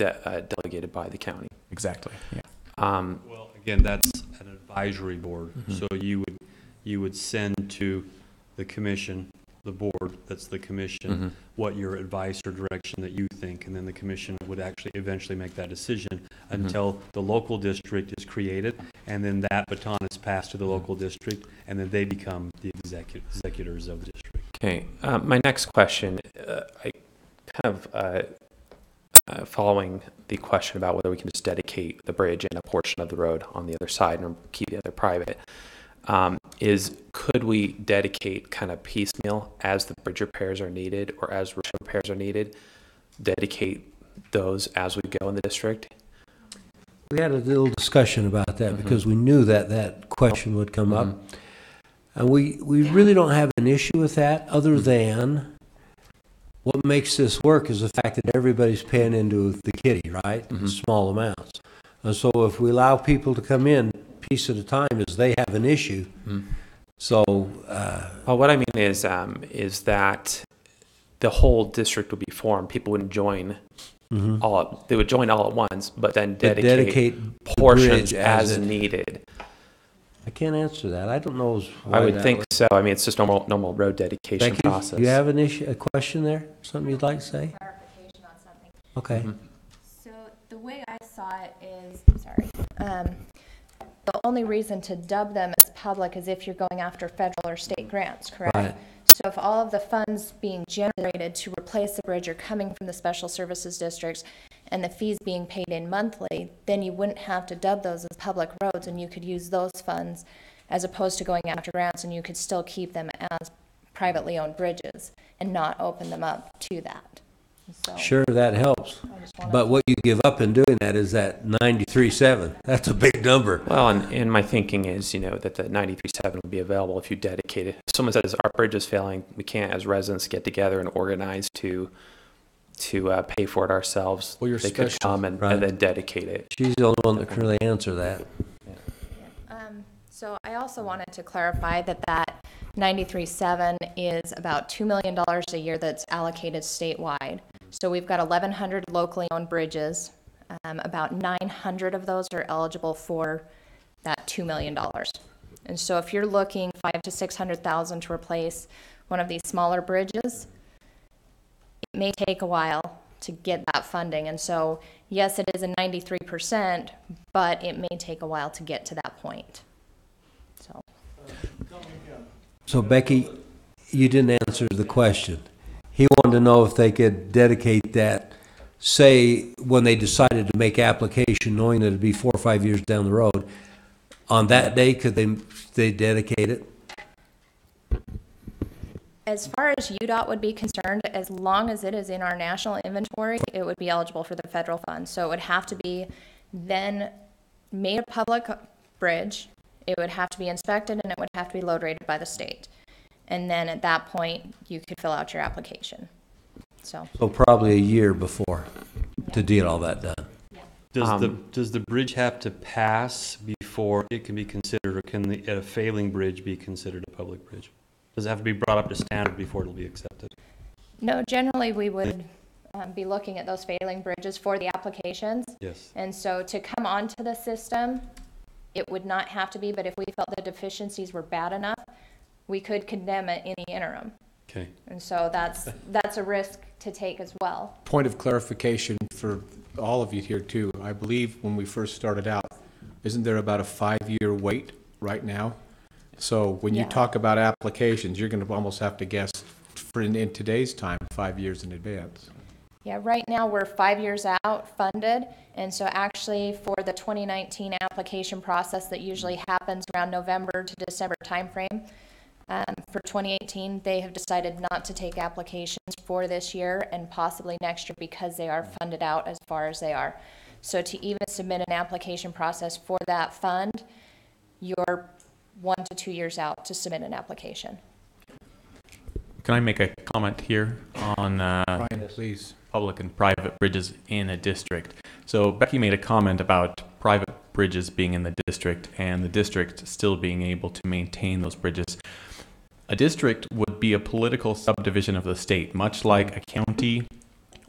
by the county. Exactly. Yeah. Well, again, that's an advisory board. So you would send to the commission, the board, that's the commission, what your advice or direction that you think, and then the commission would actually eventually make that decision until the local district is created, and then that baton is passed to the local district, and then they become the executors of the district. Okay. My next question, I kind of following the question about whether we can just dedicate the bridge and a portion of the road on the other side and keep the other private, is could we dedicate kind of piecemeal as the bridge repairs are needed or as road repairs are needed, dedicate those as we go in the district? We had a little discussion about that because we knew that that question would come up. And we really don't have an issue with that other than what makes this work is the fact that everybody's paying into the kitty, right? Small amounts. And so if we allow people to come in piece at a time as they have an issue. So, well, what I mean is that the whole district would be formed. People wouldn't join they would join all at once, but then dedicate portions as needed. I can't answer that. I don't know. I would think so. I mean, it's just normal road dedication process. Do you have a question there? Something you'd like to say? Clarification on something. Okay. So the way I saw it is, the only reason to dub them as public is if you're going after federal or state grants, correct? Right. So if all of the funds being generated to replace the bridge are coming from the special services districts and the fees being paid in monthly, then you wouldn't have to dub those as public roads and you could use those funds as opposed to going after grants, and you could still keep them as privately owned bridges and not open them up to that. So, sure, that helps. But what you give up in doing that is that 93.7. That's a big number. Well, and my thinking is, that the 93.7 would be available if you dedicate it. If someone says our bridge is failing, we can't as residents get together and organize to pay for it ourselves. Well, they could come and then dedicate it. She's the only one that can really answer that. So I also wanted to clarify that 93.7 is about $2 million a year that's allocated statewide. So we've got 1,100 locally owned bridges. About 900 of those are eligible for that $2 million. And so if you're looking $500,000 to $600,000 to replace one of these smaller bridges, it may take a while to get that funding. And so, yes, it is a 93%, but it may take a while to get to that point. So Becky, you didn't answer the question. He wanted to know if they could dedicate that, say, when they decided to make application, knowing that it'd be 4 or 5 years down the road, on that day, could they dedicate it? As far as UDOT would be concerned, as long as it is in our national inventory, it would be eligible for the federal funds. So it would have to be then made a public bridge. It would have to be inspected, and it would have to be load rated by the state. And then at that point, you could fill out your application. So probably a year before to get all that done. Does the bridge have to pass before it can be considered, or can a failing bridge be considered a public bridge? Does it have to be brought up to standard before it'll be accepted? no, generally we would be looking at those failing bridges for the applications. Yes. And so to come onto the system, it would not have to be, but if we felt the deficiencies were bad enough, we could condemn it in the interim. Okay. And so that's a risk to take as well. Point of clarification for all of you here too. I believe when we first started out, isn't there about a 5-year wait right now? So when you Yeah. talk about applications, you're going to almost have to guess for in today's time, 5 years in advance. Yeah, right now we're 5 years out funded, and so actually for the 2019 application process that usually happens around November to December timeframe, for 2018, they have decided not to take applications for this year and possibly next year because they are funded out as far as they are. So to even submit an application process for that fund, you're 1 to 2 years out to submit an application. Can I make a comment here on Brian, please. public and private bridges in a district? So Becky made a comment about private bridges being in the district and the district still being able to maintain those bridges. A district would be a political subdivision of the state, much like a county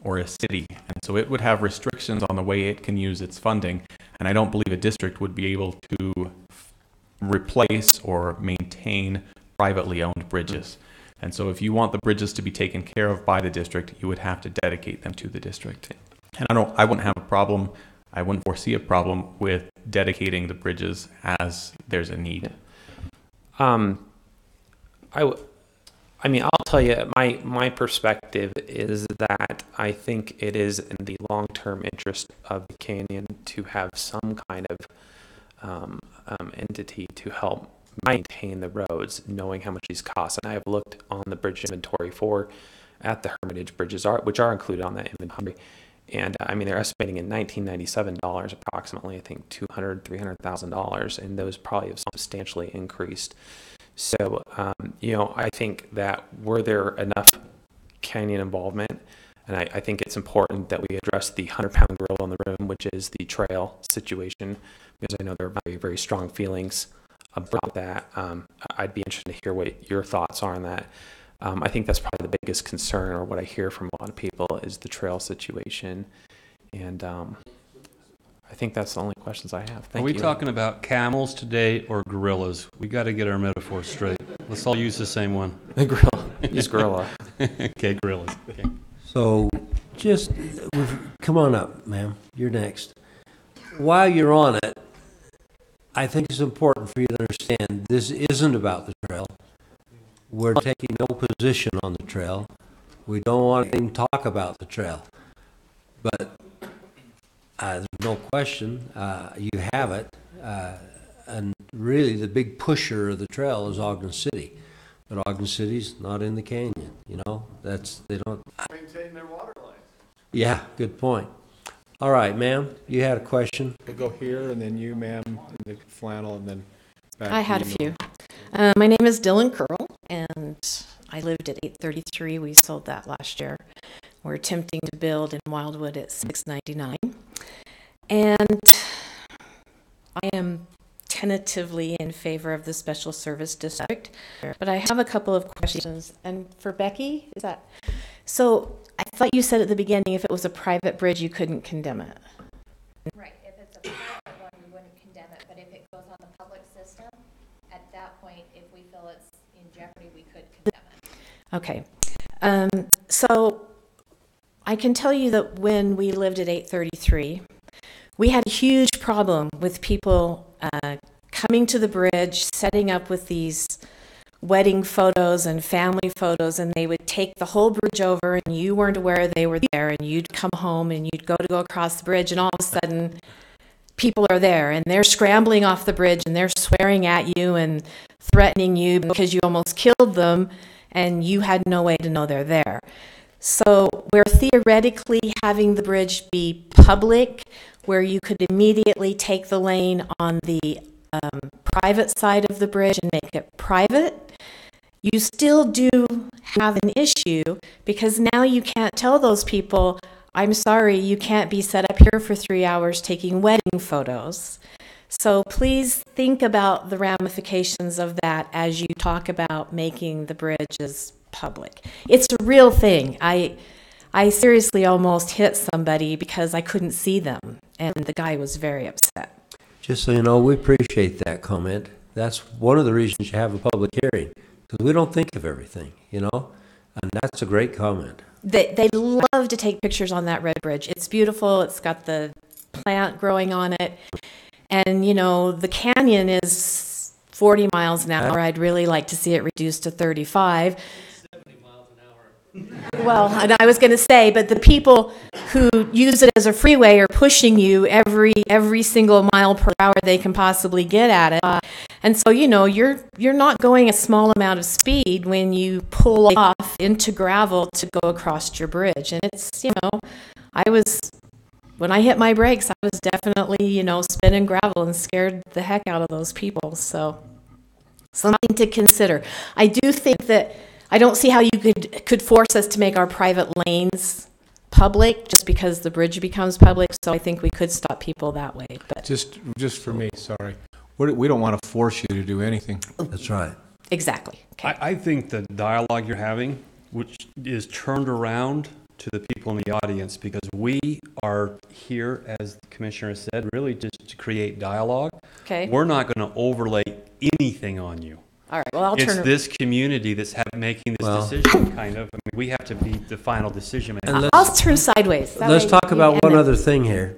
or a city. And so it would have restrictions on the way it can use its funding. And I don't believe a district would be able to replace or maintain privately owned bridges. And so if you want the bridges to be taken care of by the district, you would have to dedicate them to the district. And I wouldn't have a problem, I wouldn't foresee a problem with dedicating the bridges as there's a need. I mean, I'll tell you, my perspective is that I think it is in the long-term interest of the canyon to have some kind of entity to help maintain the roads, knowing how much these cost. And I have looked on the bridge inventory at the Hermitage bridges, which are included on that inventory. And I mean, they're estimating in $1997 approximately, I think $200,000, $300,000, and those probably have substantially increased. So, I think that were there enough canyon involvement, and I think it's important that we address the 100-pound gorilla in the room, which is the trail situation, because I know there are very, very strong feelings about that. I'd be interested to hear what your thoughts are on that. I think that's probably the biggest concern, or what I hear from a lot of people, is the trail situation. And I think that's the only questions I have. Thank you. Are we talking about camels today or gorillas? We got to get our metaphors straight. Let's all use the same one. The gorilla. Use gorilla. Okay, gorillas. Okay. So come on up, ma'am. You're next. While you're on it, I think it's important for you to understand this isn't about the trail. We're taking no position on the trail. We don't want to even talk about the trail. But there's no question, you have it. And really the big pusher of the trail is Ogden City. But Ogden City's not in the canyon, they don't Maintain their water lines. Yeah, good point. All right, ma'am, you had a question? We'll go here, and then you, ma'am, in the flannel, and then back I to had a you, few. Norm. My name is Dylan Curl, and I lived at 833. We sold that last year. We're attempting to build in Wildwood at 699. And I am tentatively in favor of the special service district, but I have a couple of questions. And for Becky, so I thought you said at the beginning if it was a private bridge, you couldn't condemn it. Right, if it's a private one, we wouldn't condemn it, but if it goes on the public system, at that point, if we feel it's in jeopardy, we could condemn it. Okay. So I can tell you that when we lived at 833, we had a huge problem with people coming to the bridge, setting up with these wedding photos and family photos, and they would take the whole bridge over, and you weren't aware they were there, and you'd come home and you'd go across the bridge, and all of a sudden people are there, and they're scrambling off the bridge, and they're swearing at you and threatening you because you almost killed them, and you had no way to know they're there. So we're theoretically having the bridge be public, where you could immediately take the lane on the private side of the bridge and make it private. you still do have an issue, because now you can't tell those people, I'm sorry, you can't be set up here for 3 hours taking wedding photos. So please think about the ramifications of that as you talk about making the bridges public. It's a real thing. I seriously almost hit somebody because I couldn't see them, and the guy was very upset. Just so you know, we appreciate that comment. That's one of the reasons you have a public hearing, because we don't think of everything, you know? And that's a great comment. They love to take pictures on that red bridge. It's beautiful. It's got the plant growing on it. And, you know, the canyon is 40 miles an hour. I'd really like to see it reduced to 35. 70 miles an hour. Well, and I was going to say, but the people who use it as a freeway are pushing you every single mile per hour they can possibly get at it. And so, you know, you're not going a small amount of speed when you pull off into gravel to go across your bridge. And it's, you know, when I hit my brakes, I was definitely, you know, spinning gravel and scared the heck out of those people. So something to consider. I do think that I don't see how you could force us to make our private lanes public just because the bridge becomes public. So I think we could stop people that way. But just for me, sorry. We don't want to force you to do anything. That's right. Exactly. Okay. I think the dialogue you're having, which is turned around to the people in the audience, because we are here, as the commissioner said, really just to create dialogue. Okay. We're not going to overlay anything on you. All right. Well, It's this community that's making this decision, kind of. I mean, we have to be the final decision maker. I'll turn sideways. That Let's way talk you about end one it. other thing here.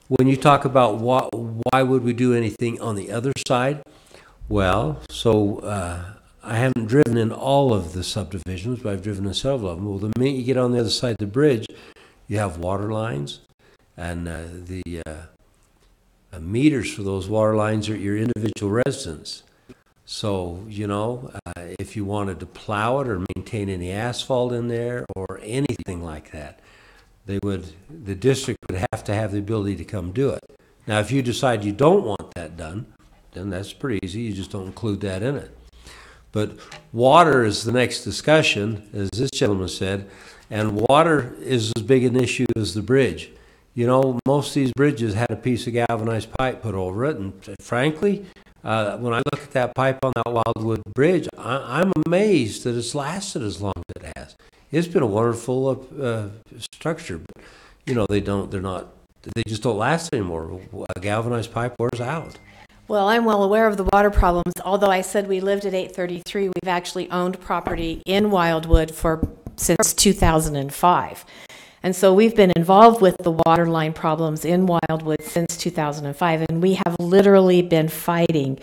When you talk about why would we do anything on the other side? Well, so I haven't driven in all of the subdivisions, but I've driven in several of them. Well, the minute you get on the other side of the bridge, you have water lines, and the meters for those water lines are at your individual residence. So, you know, if you wanted to plow it or maintain any asphalt in there or anything like that, the district would have to have the ability to come do it. Now, if you decide you don't want that done, then that's pretty easy. You just don't include that in it. But water is the next discussion, as this gentleman said, and water is as big an issue as the bridge. You know, most of these bridges had a piece of galvanized pipe put over it, and frankly, when I look at that pipe on that Wildwood Bridge, I'm amazed that it's lasted as long as it has. It's been a wonderful structure, but you know they just don't last anymore. A galvanized pipe wears out. Well, I'm well aware of the water problems. Although I said we lived at 833, we've actually owned property in Wildwood since 2005. And so we've been involved with the water line problems in Wildwood since 2005, and we have literally been fighting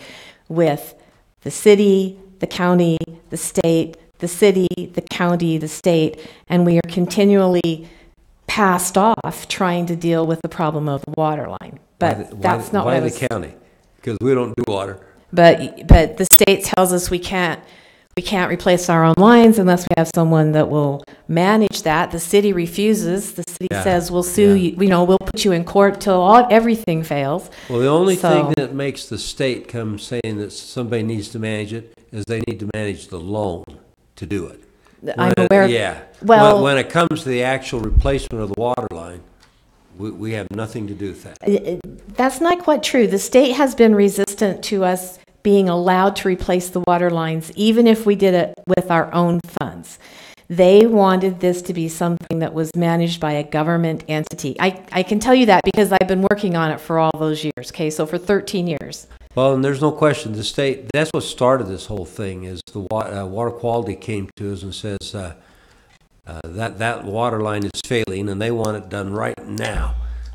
with the city, the county, the state, the city, the county, the state, and we are continually passed off trying to deal with the problem of the water line. But that's not what I was... Why the county? Because we don't do water. But the state tells us we can't replace our own lines unless we have someone that will manage that. The city refuses. The city says we'll sue you. You know, we'll put you in court till everything fails. Well, the only thing that makes the state come saying that somebody needs to manage it is they need to manage the loan to do it. I'm aware. Yeah. Well, when it comes to the actual replacement of the water line, we have nothing to do with that. That's not quite true. The state has been resistant to us being allowed to replace the water lines, even if we did it with our own funds. They wanted this to be something that was managed by a government entity. I can tell you that because I've been working on it for all those years, okay? So for 13 years. Well, and there's no question, the state, that's what started this whole thing, is the water quality came to us and says that water line is failing and they want it done right now.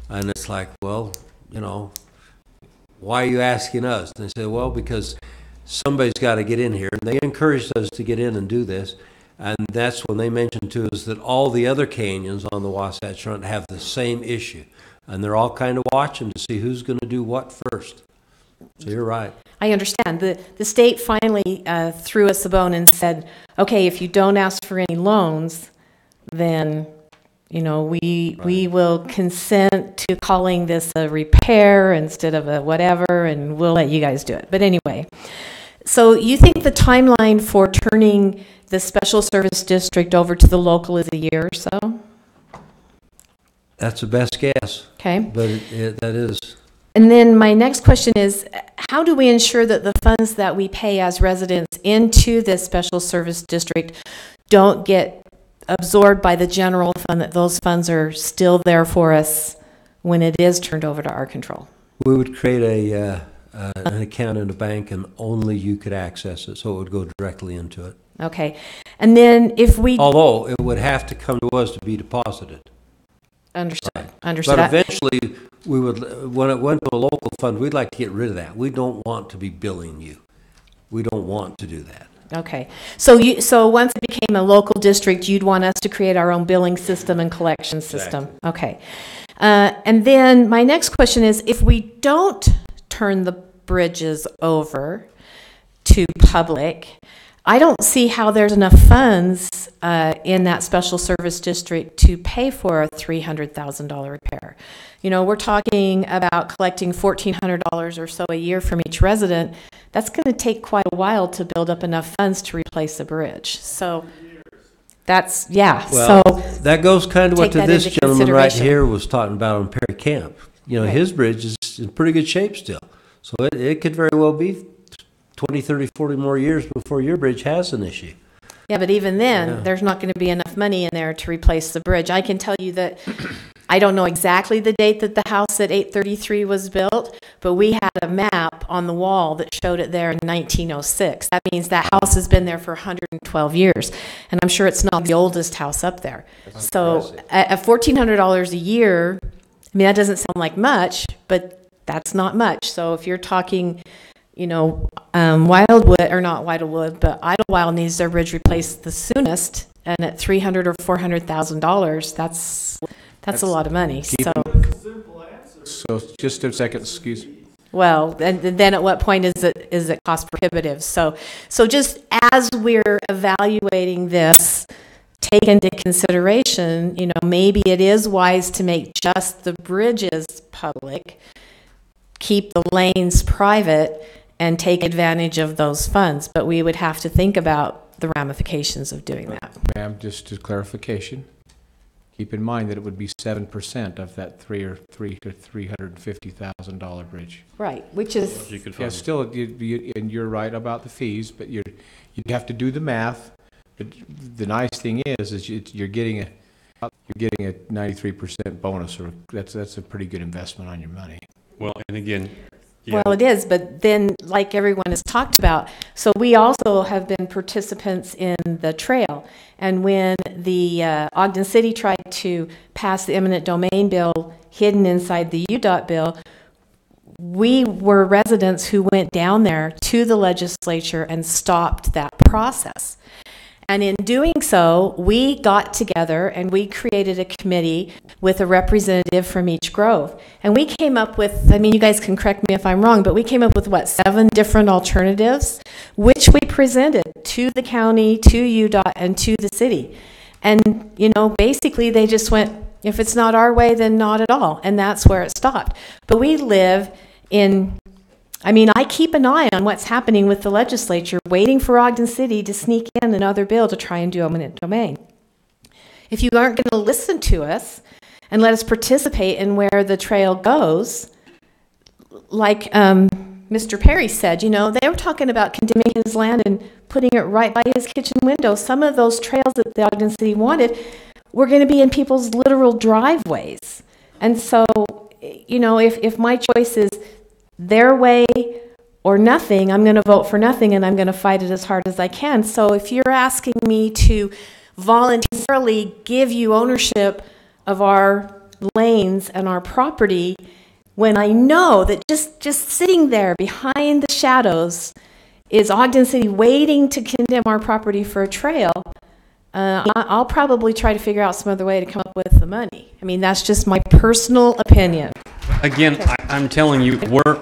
And it's like, well, you know, why are you asking us? And they say, well, because somebody's got to get in here. And they encouraged us to get in and do this. And that's when they mentioned to us that all the other canyons on the Wasatch Front have the same issue. And they're all kind of watching to see who's going to do what first. So you're right. I understand. The state finally threw us a bone and said, okay, if you don't ask for any loans, then... You know, we will consent to calling this a repair instead of a whatever, and we'll let you guys do it. But anyway, So you think the timeline for turning the special service district over to the local is a year or so? That's the best guess. Okay. But that is. And then my next question is, how do we ensure that the funds that we pay as residents into this special service district don't get absorbed by the general fund, that those funds are still there for us when it is turned over to our control? We would create an account in a bank, and only you could access it, so it would go directly into it. Okay. And then if we... Although it would have to come to us to be deposited. Understood. Right. Understood. But eventually, we would, when it went to a local fund, we'd like to get rid of that. We don't want to be billing you. We don't want to do that. Okay. So once it became a local district, you'd want us to create our own billing system and collection system. Exactly. Okay. And then my next question is, if we don't turn the bridges over to public, I don't see how there's enough funds in that special service district to pay for a $300,000 repair. You know, we're talking about collecting $1,400 or so a year from each resident. That's going to take quite a while to build up enough funds to replace a bridge. So that's, yeah. Well, so that goes kind of what take this into gentleman right consideration. here was talking about on Perry Camp. You know, Right. his bridge is in pretty good shape still. So it could very well be 20, 30, 40 more years before your bridge has an issue. Yeah, but even then, Yeah. there's not going to be enough money in there to replace the bridge. I can tell you that I don't know exactly the date that the house at 833 was built, but we had a map on the wall that showed it there in 1906. That means that house has been there for 112 years, and I'm sure it's not the oldest house up there. So at $1,400 a year, I mean, that doesn't sound like much, but that's not much. So if you're talking, you know, Wildwood, or not Wildwood, but Idlewild needs their bridge replaced the soonest, and at $300,000 or $400,000, that's a lot of money. So just a second, excuse me. Well, and then at what point is it cost prohibitive? So just as we're evaluating this, take into consideration, you know, maybe it is wise to make just the bridges public, keep the lanes private, and take advantage of those funds. But we would have to think about the ramifications of doing that. Ma'am, just a clarification. Keep in mind that it would be 7% of that $350,000 bridge. Right, which is... Yeah, still, and you're right about the fees, but you'd have to do the math. But the nice thing is you're getting a 93% bonus, or that's a pretty good investment on your money. Well, and again, yeah. Well, it is, but then, like everyone has talked about, so we also have been participants in the trail. And when the Ogden City tried to pass the eminent domain bill hidden inside the UDOT bill, we were residents who went down there to the legislature and stopped that process. And in doing so, we got together and we created a committee with a representative from each grove. And we came up with, I mean, you guys can correct me if I'm wrong, but we came up with, 7 different alternatives, which we presented to the county, to UDOT, and to the city. And, you know, basically they just went, if it's not our way, then not at all. And that's where it stopped. But we live in... I mean, I keep an eye on what's happening with the legislature, waiting for Ogden City to sneak in another bill to try and do eminent domain. If you aren't going to listen to us and let us participate in where the trail goes, like Mr. Perry said, you know, they were talking about condemning his land and putting it right by his kitchen window. Some of those trails that the Ogden City wanted were going to be in people's literal driveways. And so, you know, if my choice is their way or nothing, I'm going to vote for nothing, and I'm going to fight it as hard as I can. So if you're asking me to voluntarily give you ownership of our lanes and our property, when I know that just sitting there behind the shadows is Ogden City waiting to condemn our property for a trail, I'll probably try to figure out some other way to come up with the money. I mean, that's just my personal opinion. Again, I'm telling you,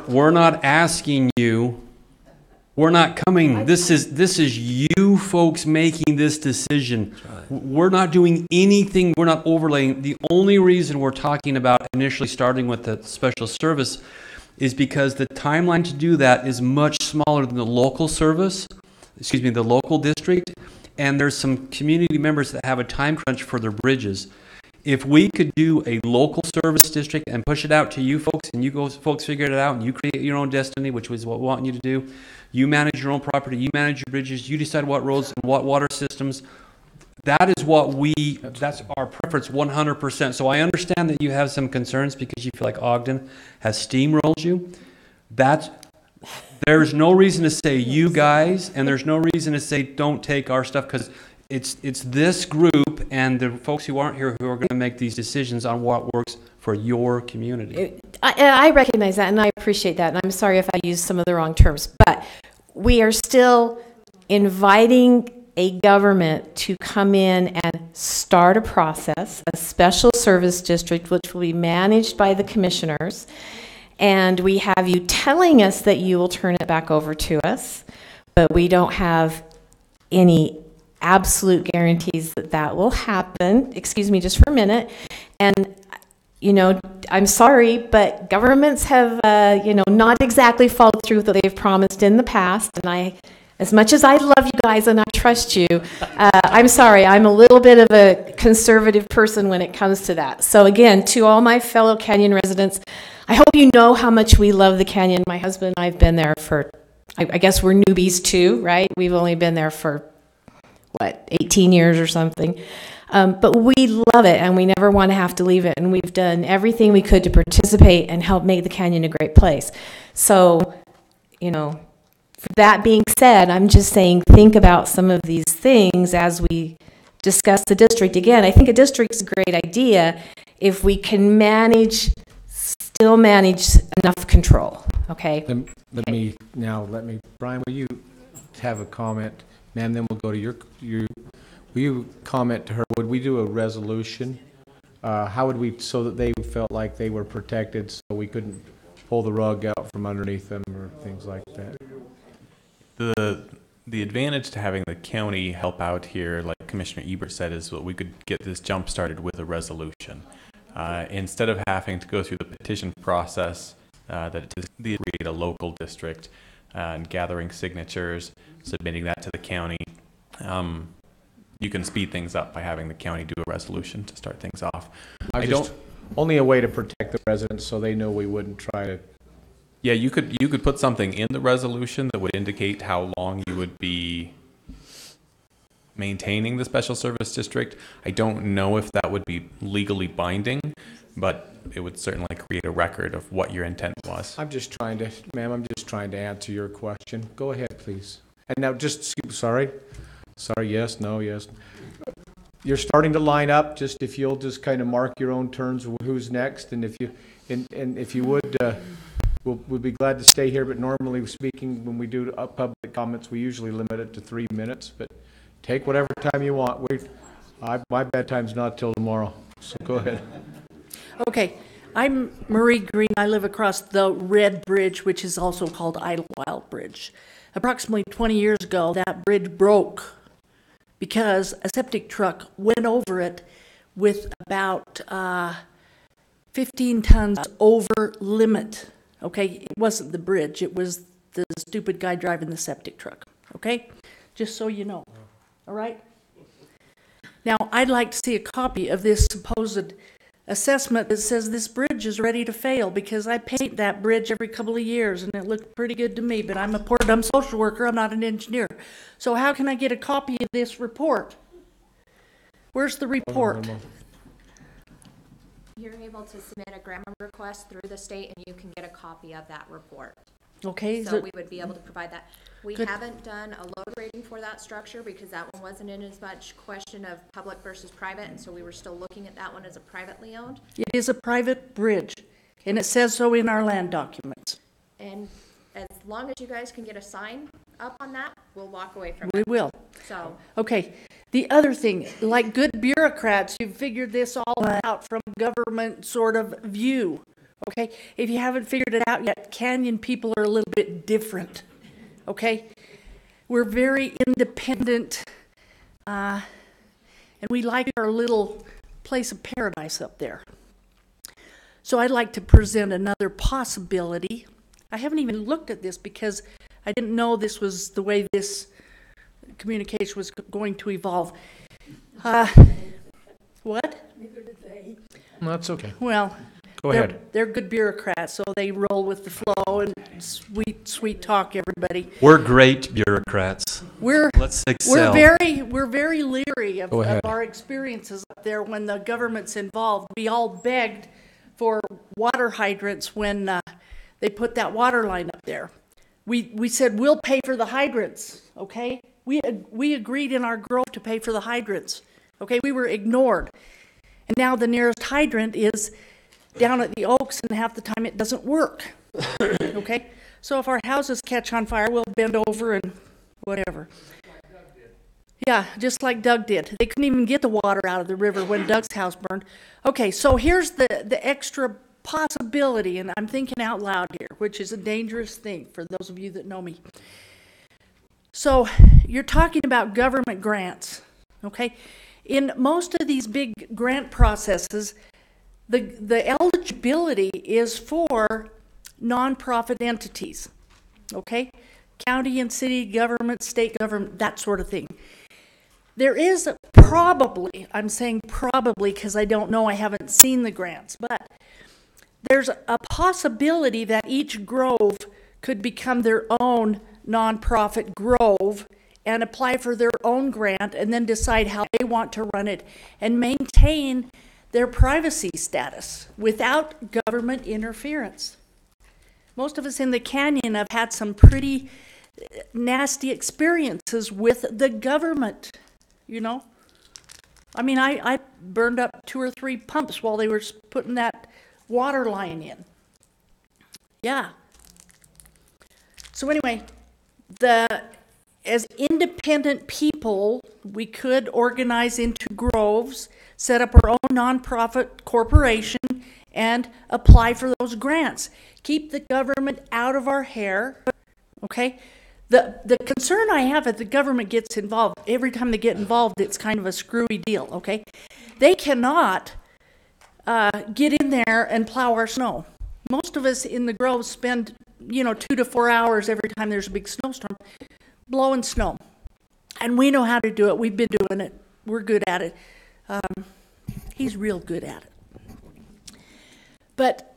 we're not asking you. We're not coming. This is you folks making this decision. We're not doing anything. We're not overlaying. The only reason we're talking about initially starting with the special service is because the timeline to do that is much smaller than the local service, the local district, and there's some community members that have a time crunch for their bridges. If we could do a local service district and push it out to you folks, and you folks figure it out, and you create your own destiny, which is what we want you to do. You manage your own property, you manage your bridges, you decide what roads and what water systems. That's our preference 100%. So I understand that you have some concerns because you feel like Ogden has steamrolled you. There's no reason to say you guys, and there's no reason to say don't take our stuff, because it's this group and the folks who aren't here who are going to make these decisions on what works for your community. I recognize that, and I appreciate that, and I'm sorry if I used some of the wrong terms, but we are still inviting a government to come in and start a process, a special service district, which will be managed by the commissioners, and we have you telling us that you will turn it back over to us, but we don't have any absolute guarantees that that will happen. Excuse me just for a minute. And, you know, I'm sorry, but governments have, not exactly followed through with what they've promised in the past. And as much as I love you guys and I trust you, I'm sorry, I'm a little bit of a conservative person when it comes to that. So again, to all my fellow Canyon residents, I hope you know how much we love the Canyon. My husband and I have been there for, I guess we're newbies too, right? We've only been there for 18 years or something. But we love it, and we never want to have to leave it. And we've done everything we could to participate and help make the Canyon a great place. So, that being said, I'm just saying think about some of these things as we discuss the district. Again, I think a district's a great idea if we can still manage enough control, okay? Let me, Brian, will you have a comment? Ma'am, then we'll go to will you comment to her, would we do a resolution? How would we, so that they felt like they were protected, so we couldn't pull the rug out from underneath them or things like that? The advantage to having the county help out here, like Commissioner Ebert said, is that we could get this jump started with a resolution. Instead of having to go through the petition process, that it is create a local district and gathering signatures, submitting that to the county. You can speed things up by having the county do a resolution to start things off. Only a way to protect the residents so they know we wouldn't try to. Yeah, you could put something in the resolution that would indicate how long you would be maintaining the special service district. I don't know if that would be legally binding, but it would certainly create a record of what your intent was. I'm just trying to answer your question. Go ahead, please. And now sorry, yes, no, yes. You're starting to line up, if you'll just kind of mark your own turns, who's next, and if you would, we'll be glad to stay here, but normally speaking, when we do public comments, we usually limit it to 3 minutes, but take whatever time you want. My bedtime's not till tomorrow, so go ahead. Okay, I'm Marie Green. I live across the Red Bridge, which is also called Idlewild Bridge. Approximately 20 years ago, that bridge broke because a septic truck went over it with about 15 tons over limit. Okay, it wasn't the bridge, it was the stupid guy driving the septic truck. Okay, just so you know. All right? Now, I'd like to see a copy of this supposed assessment that says this bridge is ready to fail, because I paint that bridge every couple of years and it looked pretty good to me, but I'm a part-time social worker, I'm not an engineer. So how can I get a copy of this report? Where's the report? You're able to submit a grant request through the state and you can get a copy of that report. Okay. So we would be able to provide that. We Good. haven't done a load rating for that structure because that one wasn't in as much question of public versus private, and so we were still looking at that one as a privately owned. It is a private bridge, and it says so in our land documents. And as long as you guys can get a sign up on that, we'll walk away from it. We will. So. Okay. The other thing, like good bureaucrats, you've figured this all out from a government sort of view. Okay? If you haven't figured it out yet, Canyon people are a little bit different. Okay? We're very independent, and we like our little place of paradise up there. So I'd like to present another possibility. I haven't even looked at this because I didn't know this was the way this communication was going to evolve. What? No, that's okay. Well, Go ahead. they're good bureaucrats, so they roll with the flow and sweet talk everybody. We're great bureaucrats. Let's excel. We're very leery of Go ahead. our experiences up there when the government's involved. We all begged for water hydrants when they put that water line up there. We said, we'll pay for the hydrants, okay? We agreed in our grove to pay for the hydrants, okay? We were ignored. And now the nearest hydrant is down at the Oaks, and half the time it doesn't work, okay? So if our houses catch on fire, we'll bend over and whatever. Yeah, just like Doug did. They couldn't even get the water out of the river when Doug's house burned. Okay, so here's the extra possibility, and I'm thinking out loud here, which is a dangerous thing for those of you that know me. So you're talking about government grants, okay? In most of these big grant processes, the eligibility is for nonprofit entities, okay? County and city government, state government, that sort of thing. There is probably, I'm saying probably because I don't know, I haven't seen the grants, but there's a possibility that each grove could become their own nonprofit grove and apply for their own grant and then decide how they want to run it and maintain their privacy status without government interference. Most of us in the canyon have had some pretty nasty experiences with the government, you know. I mean, I burned up 2 or 3 pumps while they were putting that water line in. Yeah. So anyway, as independent people, we could organize into groves, set up our own nonprofit corporation, and apply for those grants. Keep the government out of our hair, okay? The concern I have is the government gets involved. Every time they get involved, it's kind of a screwy deal, okay? They cannot get in there and plow our snow. Most of us in the grove spend, 2 to 4 hours every time there's a big snowstorm blowing snow. And we know how to do it. We've been doing it. We're good at it. He's real good at it. But,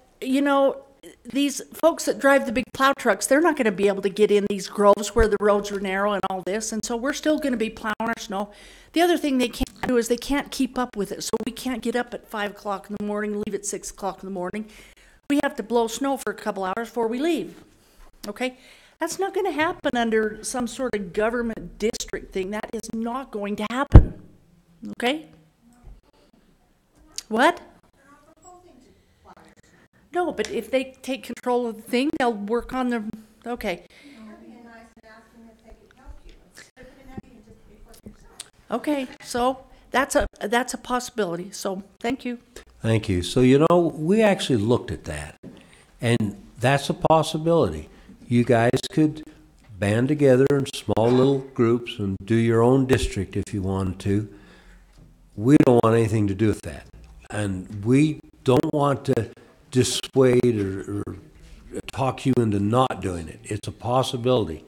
these folks that drive the big plow trucks, they're not going to be able to get in these groves where the roads are narrow and all this. And so we're still going to be plowing our snow. The other thing they can't do is they can't keep up with it. So we can't get up at 5 o'clock in the morning, leave at 6 o'clock in the morning. We have to blow snow for a couple hours before we leave. Okay? That's not going to happen under some sort of government district thing. That is not going to happen. Okay? What? No, but if they take control of the thing, they'll work on the, okay. Okay, so that's a possibility. So thank you. Thank you. So, we actually looked at that, and that's a possibility. You guys could band together in small little groups and do your own district if you wanted to. We don't want anything to do with that. And we don't want to dissuade or talk you into not doing it. It's a possibility.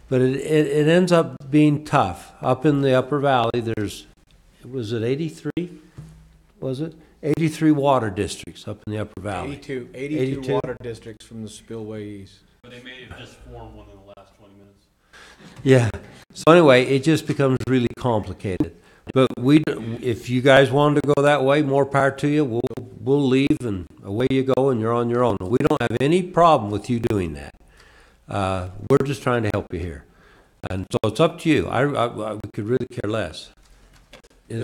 But it ends up being tough. Up in the Upper Valley, was it 83? Was it? 83 water districts up in the Upper Valley. 82 water districts from the spillway east. But they may have just formed one in the last 20 minutes. Yeah. So anyway, it just becomes really complicated. But if you guys wanted to go that way, more power to you. We'll leave and away you go, and you're on your own. We don't have any problem with you doing that. We're just trying to help you here, and so it's up to you. We could really care less. You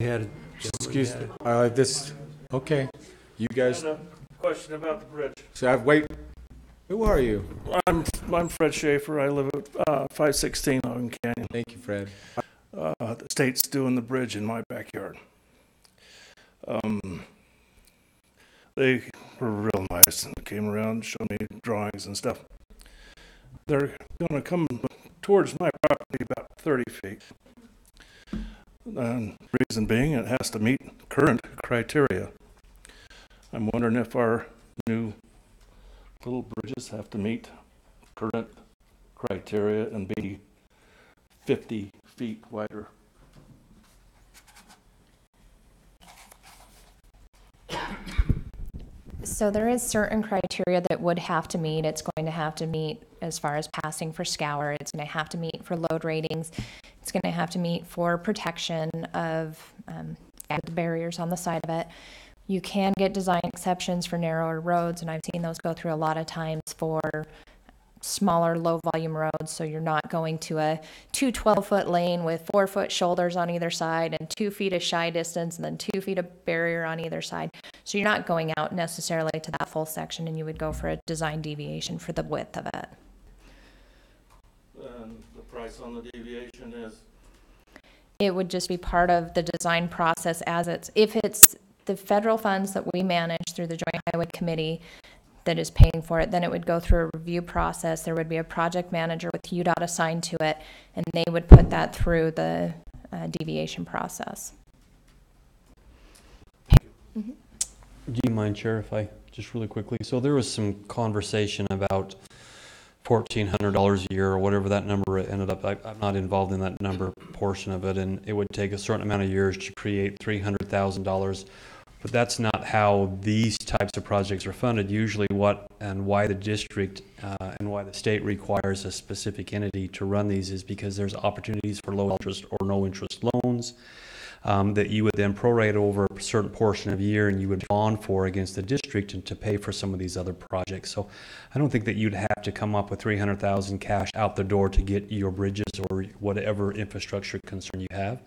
had. Excuse me. Okay. You guys. Question about the bridge. So wait. Who are you? I'm Fred Schaefer. I live at 516 Ogden Canyon. Thank you, Fred. The state's doing the bridge in my backyard. They were real nice and came around and showed me drawings and stuff. They're going to come towards my property about 30 feet. And reason being, it has to meet current criteria. I'm wondering if our new little bridges have to meet current criteria and be 50 feet wider. So there is certain criteria that would have to meet. It's going to have to meet as far as passing for scour. It's going to have to meet for load ratings. It's going to have to meet for protection of the barriers on the side of it. You can get design exceptions for narrower roads, and I've seen those go through a lot of times for smaller, low-volume roads, so you're not going to a 12-foot lane with 4-foot shoulders on either side and 2 feet of shy distance and then 2 feet of barrier on either side. So you're not going out necessarily to that full section, and you would go for a design deviation for the width of it. And the price on the deviation is? It would just be part of the design process if it's the federal funds that we manage through the Joint Highway Committee that is paying for it, then it would go through a review process. There would be a project manager with UDOT assigned to it, and they would put that through the deviation process. Do you mind, Chair, if I just really quickly? So there was some conversation about $1,400 a year or whatever that number ended up. I'm not involved in that number portion of it, and it would take a certain amount of years to create $300,000. But that's not how these types of projects are funded. Usually what and why the district and why the state requires a specific entity to run these is because there's opportunities for low interest or no interest loans that you would then prorate over a certain portion of the year, and you would bond for against the district and to pay for some of these other projects. So I don't think that you'd have to come up with $300,000 cash out the door to get your bridges or whatever infrastructure concern you have.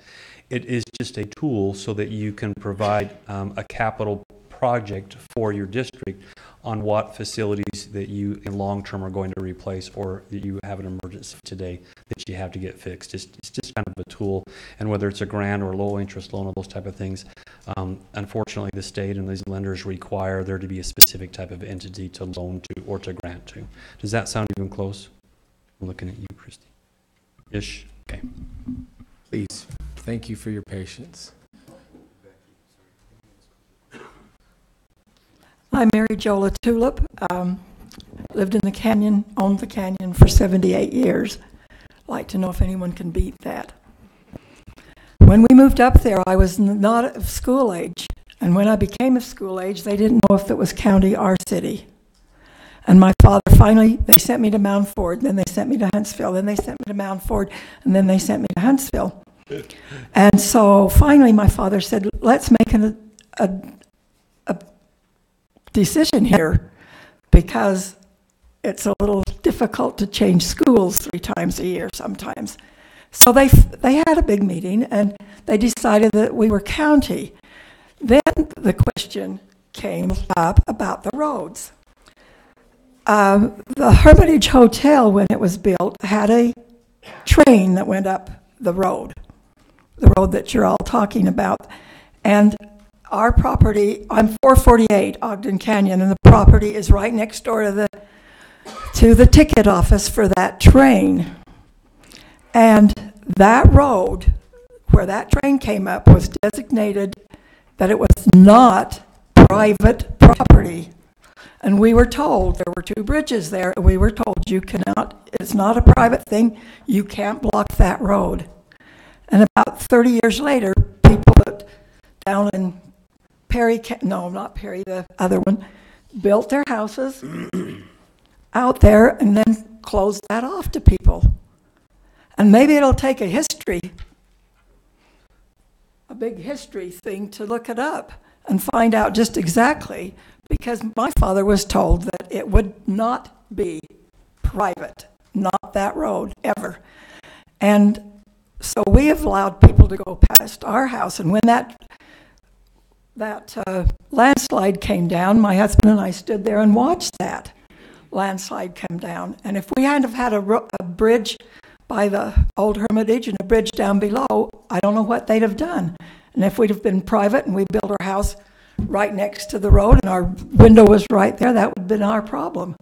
It is just a tool so that you can provide a capital project for your district on what facilities that you in long term are going to replace or that you have an emergency today that you have to get fixed. It's just kind of a tool, and whether it's a grant or a low interest loan or those type of things, unfortunately the state and these lenders require there to be a specific type of entity to loan to or to grant to. Does that sound even close? I'm looking at you, Christy. Ish? Okay. Please. Thank you for your patience. I'm Mary Jola Tulip. Lived in the canyon, owned the canyon for 78 years. Like to know if anyone can beat that. When we moved up there, I was not of school age. And when I became of school age, they didn't know if it was county or city. And my father finally, they sent me to Mount Ford, then they sent me to Huntsville, then they sent me to Mount Ford, and then they sent me to Huntsville. And so finally my father said, let's make a decision here, because it's a little difficult to change schools 3 times a year sometimes. So they had a big meeting, and they decided that we were county. Then the question came up about the roads. The Hermitage Hotel, when it was built, had a train that went up the road that you're all talking about. And our property, I'm 448 Ogden Canyon, and the property is right next door to the ticket office for that train. And that road where that train came up was designated that it was not private property. And we were told, there were 2 bridges there, and we were told it's not a private thing, you can't block that road. And about 30 years later, people down in the other one, built their houses out there and then closed that off to people. And maybe it'll take a big history thing to look it up and find out just exactly, because my father was told that it would not be private, not that road, ever. And so we have allowed people to go past our house, and when that landslide came down, my husband and I stood there and watched that landslide come down. And if we hadn't have had a bridge by the old Hermitage and a bridge down below, I don't know what they'd have done. And if we'd have been private and we built our house right next to the road and our window was right there, that would have been our problem.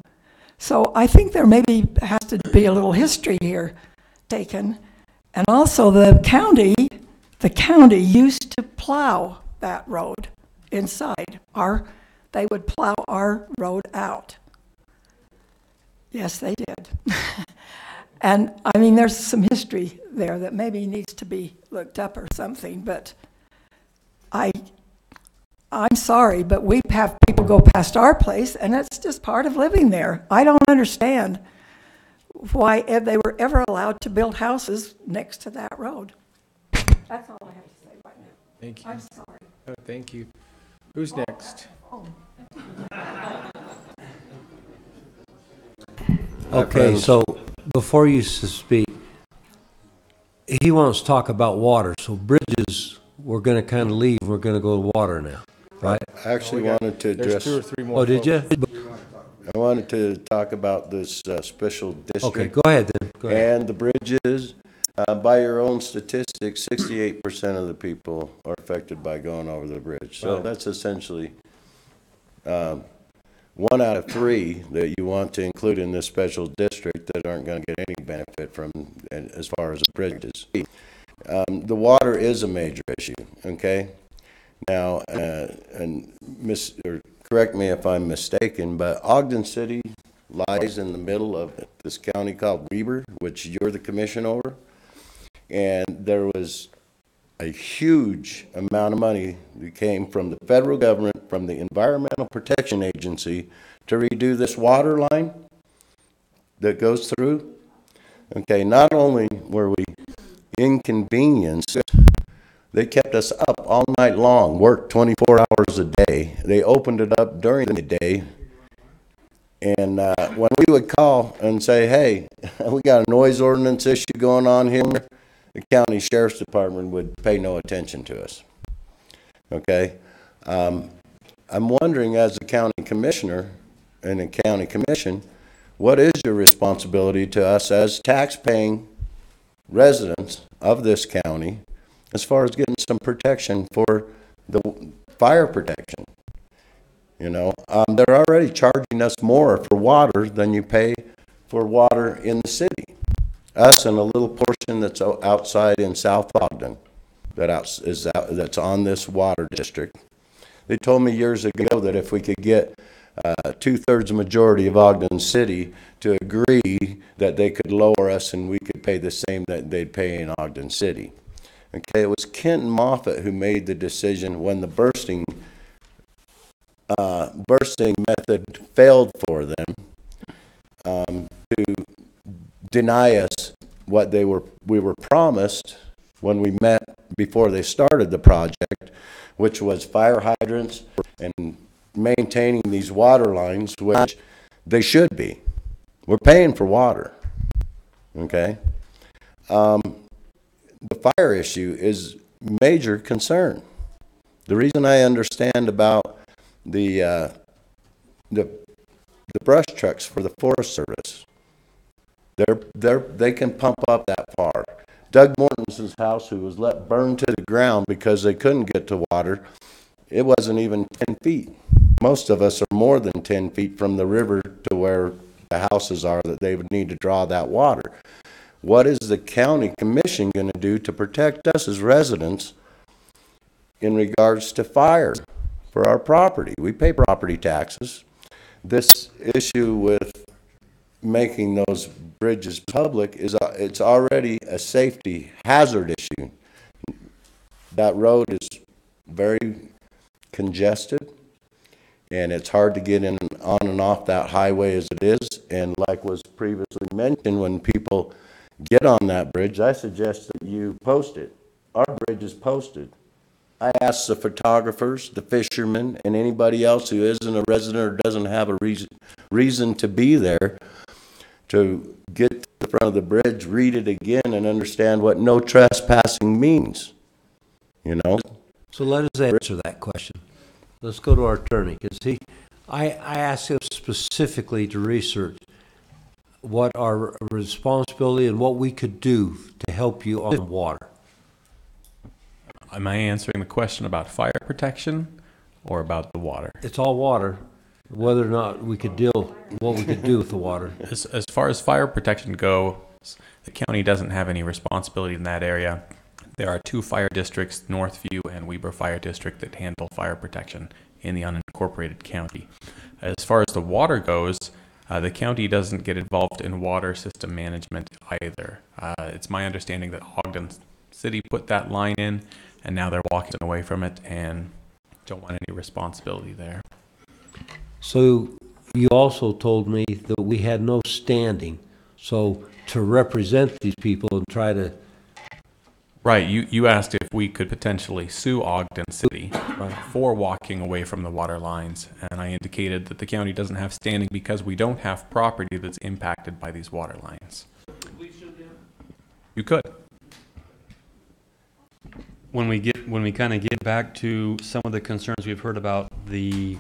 So I think there maybe has to be a little history here taken. And also the county used to plow that road inside. they would plow our road out. Yes, they did. And, I mean, there's some history there that maybe needs to be looked up or something, but I'm sorry, but we have people go past our place, and that's just part of living there. I don't understand why they were ever allowed to build houses next to that road. That's all I have to say right now. Thank you. I'm sorry. Oh, thank you. Who's next? Okay, so before you speak, he wants to talk about water. So bridges, we're going to kind of leave. We're going to go to water now, right? I actually wanted to address. There's 2 or 3 more. Oh, did you? I wanted to talk about this special district. Okay, go ahead then. Go ahead. And the bridges. By your own statistics, 68% of the people are affected by going over the bridge. So that's essentially 1 out of 3 that you want to include in this special district that aren't going to get any benefit from as far as the bridges. The water is a major issue, okay? Now, and correct me if I'm mistaken, but Ogden City lies in the middle of this county called Weber, which you're the commission over. And there was a huge amount of money that came from the federal government, from the Environmental Protection Agency, to redo this water line that goes through. Okay, not only were we inconvenienced, they kept us up all night long, worked 24 hours a day. They opened it up during the day. And when we would call and say, hey, we got a noise ordinance issue going on here, the county sheriff's department would pay no attention to us. Okay? I'm wondering, as a county commissioner and a county commission, what is your responsibility to us as tax-paying residents of this county as far as getting some protection for the fire protection? You know, they're already charging us more for water than you pay for water in the city. Us and a little portion that's outside in South Ogden that's on this water district. They told me years ago that if we could get 2/3 majority of Ogden City to agree that they could lower us and we could pay the same that they'd pay in Ogden City. Okay, it was Kenton Moffett who made the decision when the bursting method failed for them to deny us what we were promised when we met before they started the project, which was fire hydrants and maintaining these water lines, which they should be. We're paying for water, okay? The fire issue is major concern. The reason I understand about the brush trucks for the Forest Service, they can pump up that far. Doug Morton's house, who was let burn to the ground because they couldn't get to water, it wasn't even 10 feet. Most of us are more than 10 feet from the river to where the houses are that they would need to draw that water. What is the county commission going to do to protect us as residents in regards to fire for our property? We pay property taxes. This issue with making those bridges public it's already a safety hazard issue. That road is very congested, and it's hard to get in on and off that highway as it is. And like was previously mentioned, when people get on that bridge, I suggest that you post it. Our bridge is posted. I asked the photographers, the fishermen, and anybody else who isn't a resident or doesn't have a reason to be there to get to the front of the bridge, read it again, and understand what no trespassing means. You know? So let us answer that question. Let's go to our attorney, because I asked him specifically to research what our responsibility and what we could do to help you on water. Am I answering the question about fire protection or about the water? It's all water, whether or not we could what we could do with the water. As far as fire protection goes, the county doesn't have any responsibility in that area. There are 2 fire districts, Northview and Weber Fire District, that handle fire protection in the unincorporated unincorporated county. As far as the water goes, the county doesn't get involved in water system management either. It's my understanding that Ogden City put that line in, and now they're walking away from it and don't want any responsibility there. So you also told me that we had no standing. So to represent these people and try to... Right, you asked if we could potentially sue Ogden City for walking away from the water lines, and I indicated that the county doesn't have standing because we don't have property that's impacted by these water lines. You could. When we kind of get back to some of the concerns we've heard about the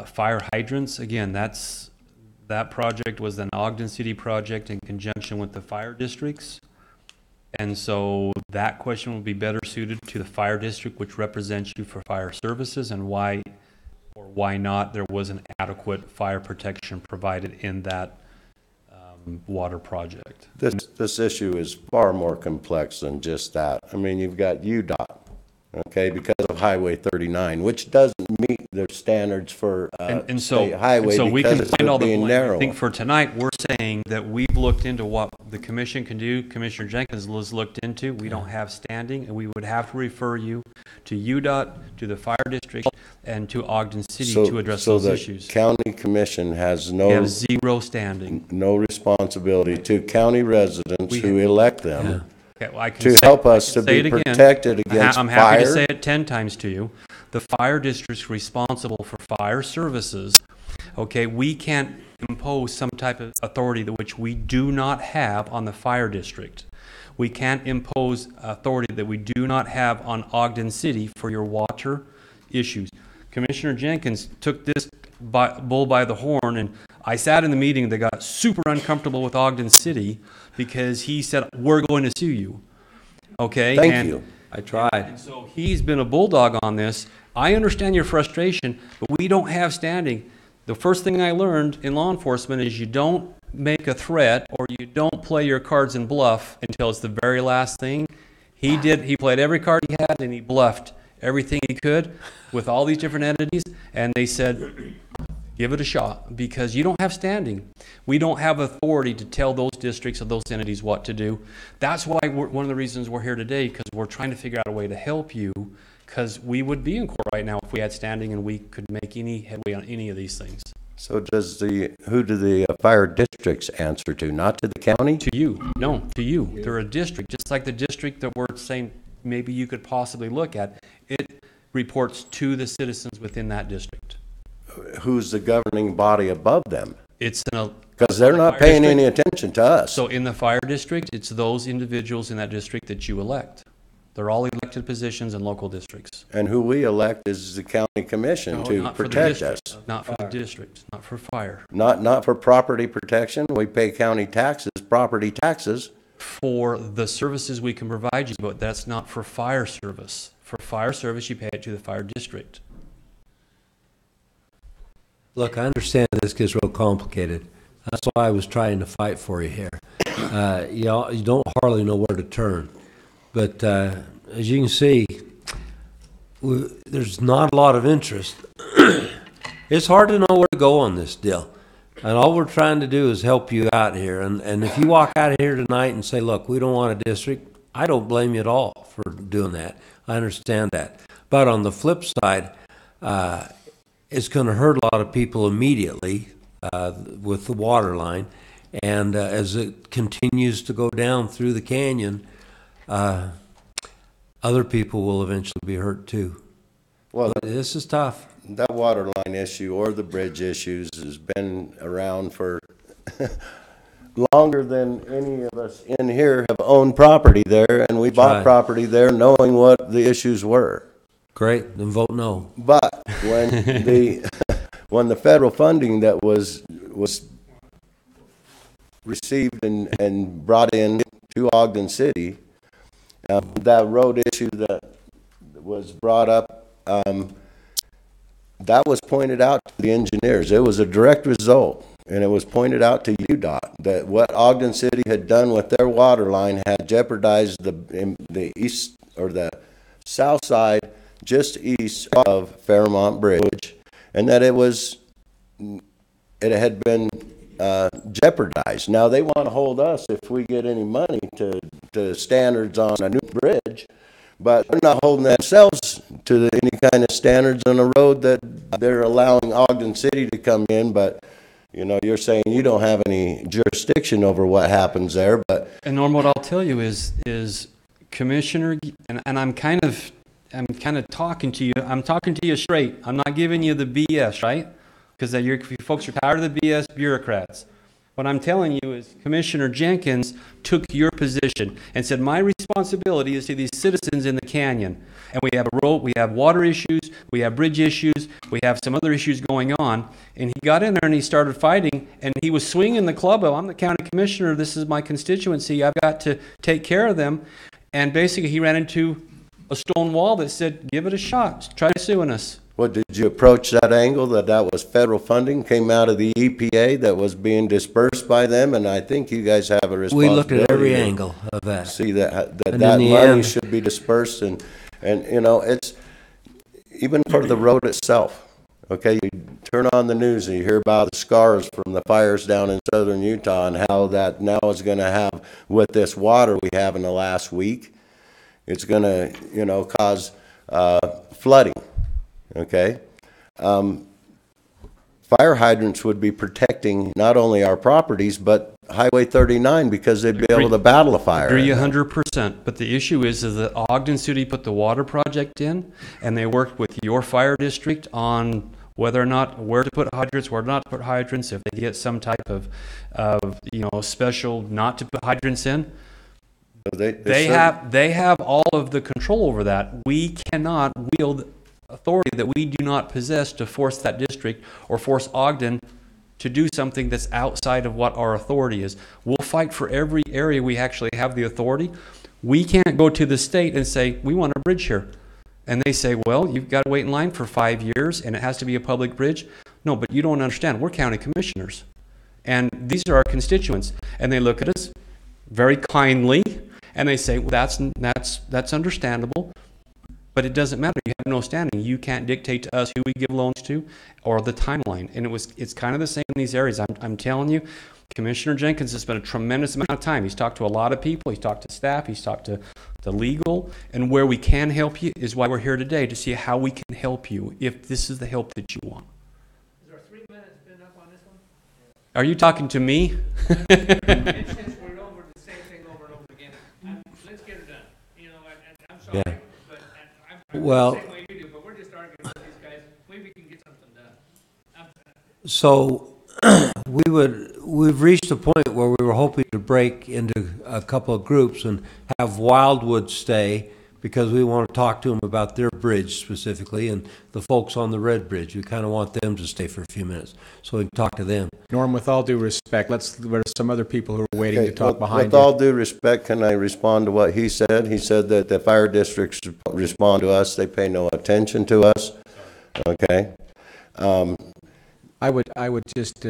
fire hydrants, again, that project was an Ogden City project in conjunction with the fire districts. And so that question will be better suited to the fire district, which represents you for fire services, and why or why not there wasn't adequate fire protection provided in that water project. This issue is far more complex than just that. I mean, you've got UDOT, okay, because of Highway 39, which doesn't meet their standards for state highway so we can because find all it's the being blame. narrow. I think for tonight, we're saying that we've looked into what the commission can do. Commissioner Jenkins has looked into. We don't have standing, and we would have to refer you to UDOT, to the fire district, and to Ogden City to address those issues. So the county commission has We have zero standing. no responsibility to county residents who elect them Okay, well, I can to say- help I us can to say be it again. protected against I'm happy to fire. say it 10 times to you. The fire district's responsible for fire services. Okay, we can't impose some type of authority that which we do not have on the fire district. We can't impose authority that we do not have on Ogden City for your water issues. Commissioner Jenkins took this bull by the horn, and I sat in the meeting that got super uncomfortable with Ogden City because he said, we're going to sue you. Okay? Thank you. I tried. And so he's been a bulldog on this. I understand your frustration, but we don't have standing. The first thing I learned in law enforcement is you don't make a threat or you don't play your cards and bluff until it's the very last thing. He played every card he had and he bluffed everything he could with all these different entities, and they said, give it a shot because you don't have standing. We don't have authority to tell those districts or those entities what to do. That's why one of the reasons we're here today, because we're trying to figure out a way to help you, because we would be in court right now if we had standing and we could make any headway on any of these things. So who do the fire districts answer to? Not to the county? To you. No, to you. They're a district, just like the district that we're saying maybe you could possibly look at. It reports to the citizens within that district. Who's the governing body above them? It's because they're not paying any attention to us. So in the fire district, it's those individuals in that district that you elect. They're all elected positions in local districts. And who we elect is the county commission to Not for the protect us. district, not for the district, not for fire. Not for property protection. We pay county taxes, property taxes. For the services we can provide you, but that's not for fire service. For fire service, you pay it to the fire district. Look, I understand this gets real complicated. That's why I was trying to fight for you here. You don't hardly know where to turn. But as you can see, there's not a lot of interest. It's hard to know where to go on this deal. And all we're trying to do is help you out here. And if you walk out of here tonight and say, look, we don't want a district, I don't blame you at all for doing that. I understand that. But on the flip side, it's going to hurt a lot of people immediately with the water line. And as it continues to go down through the canyon, other people will eventually be hurt too. Well, this is tough. That water line issue or the bridge issues has been around for longer than any of us in here have owned property there, and we bought property there knowing what the issues were. Great, then vote no. But when when the federal funding that was received and brought in to Ogden City, that road issue that was brought up, that was pointed out to the engineers. It was a direct result, and it was pointed out to UDOT that what Ogden City had done with their water line had jeopardized the east or the south side just east of Fairmont Bridge, and that it had been jeopardized. Now, they want to hold us, if we get any money, to standards on a new bridge, but they're not holding themselves to any kind of standards on a road that they're allowing Ogden City to come in, but, you know, you're saying you don't have any jurisdiction over what happens there, but... And Norm, what I'll tell you is Commissioner, and I'm kind of talking to you, I'm talking to you straight. I'm not giving you the BS, right? Because you folks are tired of the BS bureaucrats. What I'm telling you is Commissioner Jenkins took your position and said, my responsibility is to these citizens in the canyon. And we have a road, we have water issues, we have bridge issues, we have some other issues going on. And he got in there and he started fighting, and he was swinging the club of, I'm the county commissioner, this is my constituency, I've got to take care of them. And basically he ran into a stone wall that said, give it a shot, try suing us. Well, did you approach that angle, that was federal funding, came out of the EPA that was being dispersed by them? And I think you guys have a responsibility. We looked at every angle of that. See that And that in the money end- should be dispersed, and you know, it's even for the road itself. Okay, you turn on the news and you hear about the scars from the fires down in southern Utah and how that now is going to have, with this water we have in the last week, it's going to, you know, cause flooding. Okay, fire hydrants would be protecting not only our properties but Highway 39, because they'd be able to battle a fire. Agree 100%. But the issue is that Ogden City put the water project in, and they worked with your fire district on whether or not where to put hydrants, where not to put hydrants, if they get some type of you know, special not to put hydrants in. They have all of the control over that. We cannot wield authority that we do not possess to force that district or force Ogden to do something that's outside of what our authority is. We'll fight for every area we actually have the authority. We can't go to the state and say, we want a bridge here. And they say, well, you've got to wait in line for 5 years and it has to be a public bridge. No, but you don't understand. We're county commissioners. And these are our constituents. And they look at us very kindly and they say, well, that's understandable. But it doesn't matter. You have no standing. You can't dictate to us who we give loans to or the timeline. And it's kind of the same in these areas. I'm telling you, Commissioner Jenkins has spent a tremendous amount of time. He's talked to a lot of people. He's talked to staff. He's talked to the legal. And where we can help you is why we're here today, to see how we can help you if this is the help that you want. Is our 3 minutes been up on this one? Are you talking to me? And since we're over the same thing over and over again, let's get it done. You know, and I'm sorry. Yeah. I'm Well- the same way you do, but we're just arguing with these guys. Maybe we can get something done. So we've reached a point where we were hoping to break into a couple of groups and have Wildwood stay, because we want to talk to them about their bridge specifically, and the folks on the Red Bridge, we kind of want them to stay for a few minutes so we can talk to them. Norm, with all due respect, there's some other people who are waiting to talk behind With you. all due respect, can I respond to what he said? He said that the fire districts respond to us, they pay no attention to us. Okay? I would just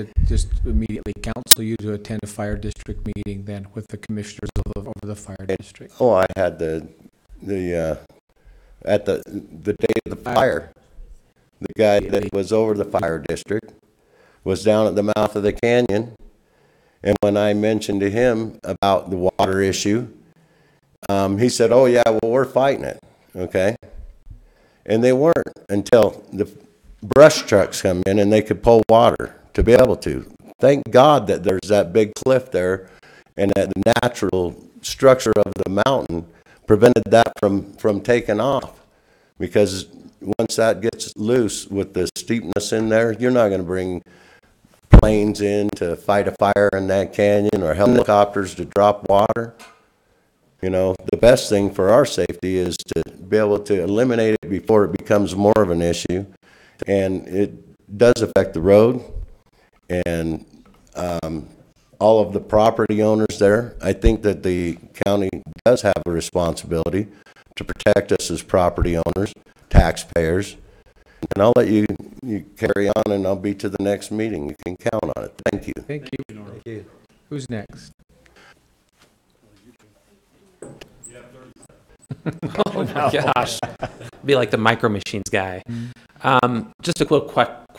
immediately counsel you to attend a fire district meeting then with the commissioners over the fire district. Oh, I had at the day of the fire, the guy that was over the fire district was down at the mouth of the canyon, and when I mentioned to him about the water issue, he said, oh yeah, well, we're fighting it, okay? And they weren't until the brush trucks come in and they could pull water to be able to. Thank God that there's that big cliff there, and that the natural structure of the mountain prevented that from taking off, because once that gets loose with the steepness in there, you're not going to bring planes in to fight a fire in that canyon or helicopters to drop water. You know, the best thing for our safety is to be able to eliminate it before it becomes more of an issue. And it does affect the road and all of the property owners there. I think that the county does have a responsibility to protect us as property owners, taxpayers. And I'll let you carry on, and I'll be to the next meeting. You can count on it. Thank you. Thank you. Thank you. Who's next? Oh my gosh. Be like the Micro Machines guy. Just a quick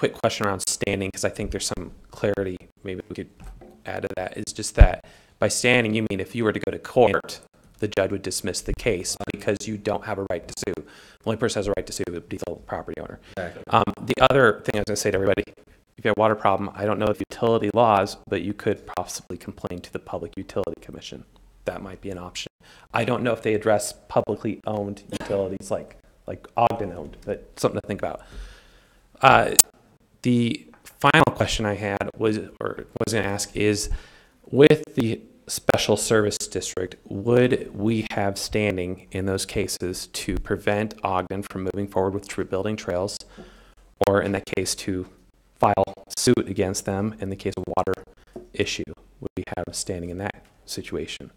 quick question around standing, because I think there's some clarity maybe we could add to that. Is just that by standing, you mean if you were to go to court, the judge would dismiss the case because you don't have a right to sue. The only person who has a right to sue would be the property owner. Exactly. The other thing I was going to say to everybody, if you have a water problem, I don't know if utility laws, but you could possibly complain to the Public Utility Commission. That might be an option. I don't know if they address publicly owned utilities like Ogden owned, but something to think about. The final question I had was going to ask is, with the special service district, would we have standing in those cases to prevent Ogden from moving forward with building trails, or in that case to file suit against them in the case of water issue? Would we have standing in that situation?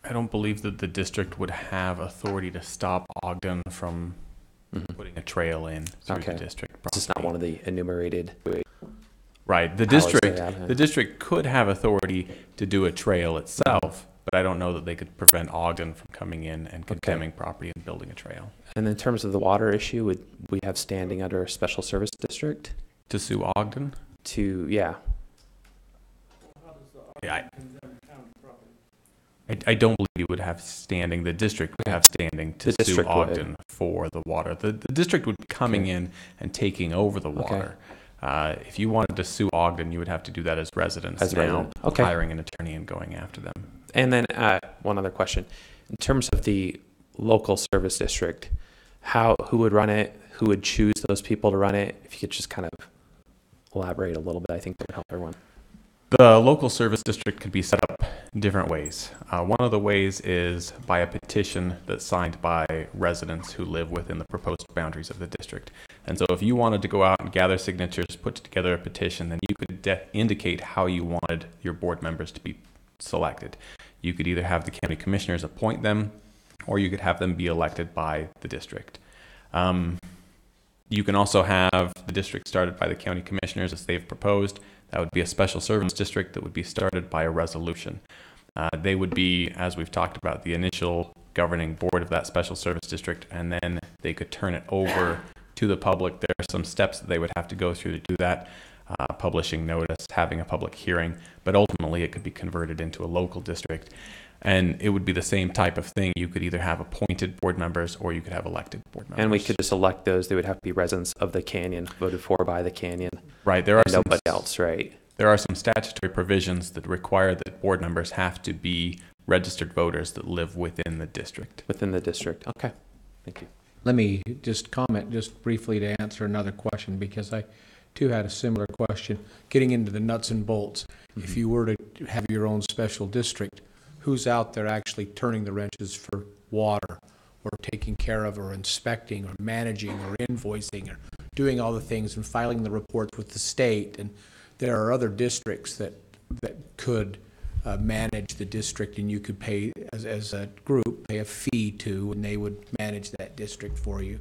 I don't believe that the district would have authority to stop Ogden from putting a trail in through the district property. This is not one of the enumerated. Right. The district could have authority to do a trail itself, but I don't know that they could prevent Ogden from coming in and condemning property and building a trail. And in terms of the water issue, would we have standing under a special service district? To sue Ogden? Yeah. I don't believe you would have standing. The district would have standing to sue Ogden for the water. The district would be coming in and taking over the water. If you wanted to sue Ogden, you would have to do that as residents, hiring an attorney and going after them. And then one other question. In terms of the local service district, who would run it? Who would choose those people to run it? If you could just kind of elaborate a little bit, I think that would help everyone. The local service district could be set up different ways. One of the ways is by a petition that's signed by residents who live within the proposed boundaries of the district. And so if you wanted to go out and gather signatures, put together a petition, then you could indicate how you wanted your board members to be selected. You could either have the county commissioners appoint them, or you could have them be elected by the district. You can also have the district started by the county commissioners as they've proposed. That would be a special service district that would be started by a resolution. They would be, as we've talked about, the initial governing board of that special service district, and then they could turn it over to the public. There are some steps that they would have to go through to do that, publishing notice, having a public hearing, but ultimately it could be converted into a local district. And it would be the same type of thing. You could either have appointed board members or you could have elected board members. And we could just elect those. They would have to be residents of the canyon, voted for by the canyon. Right. There are nobody else, right? There are some statutory provisions that require that board members have to be registered voters that live within the district. Within the district. Okay. Thank you. Let me just comment just briefly to answer another question, because I too had a similar question. Getting into the nuts and bolts, if you were to have your own special district, who's out there actually turning the wrenches for water, or taking care of, or inspecting, or managing, or invoicing, or doing all the things and filing the reports with the state? And there are other districts that could manage the district, and you could pay, as a group, pay a fee to, and they would manage that district for you.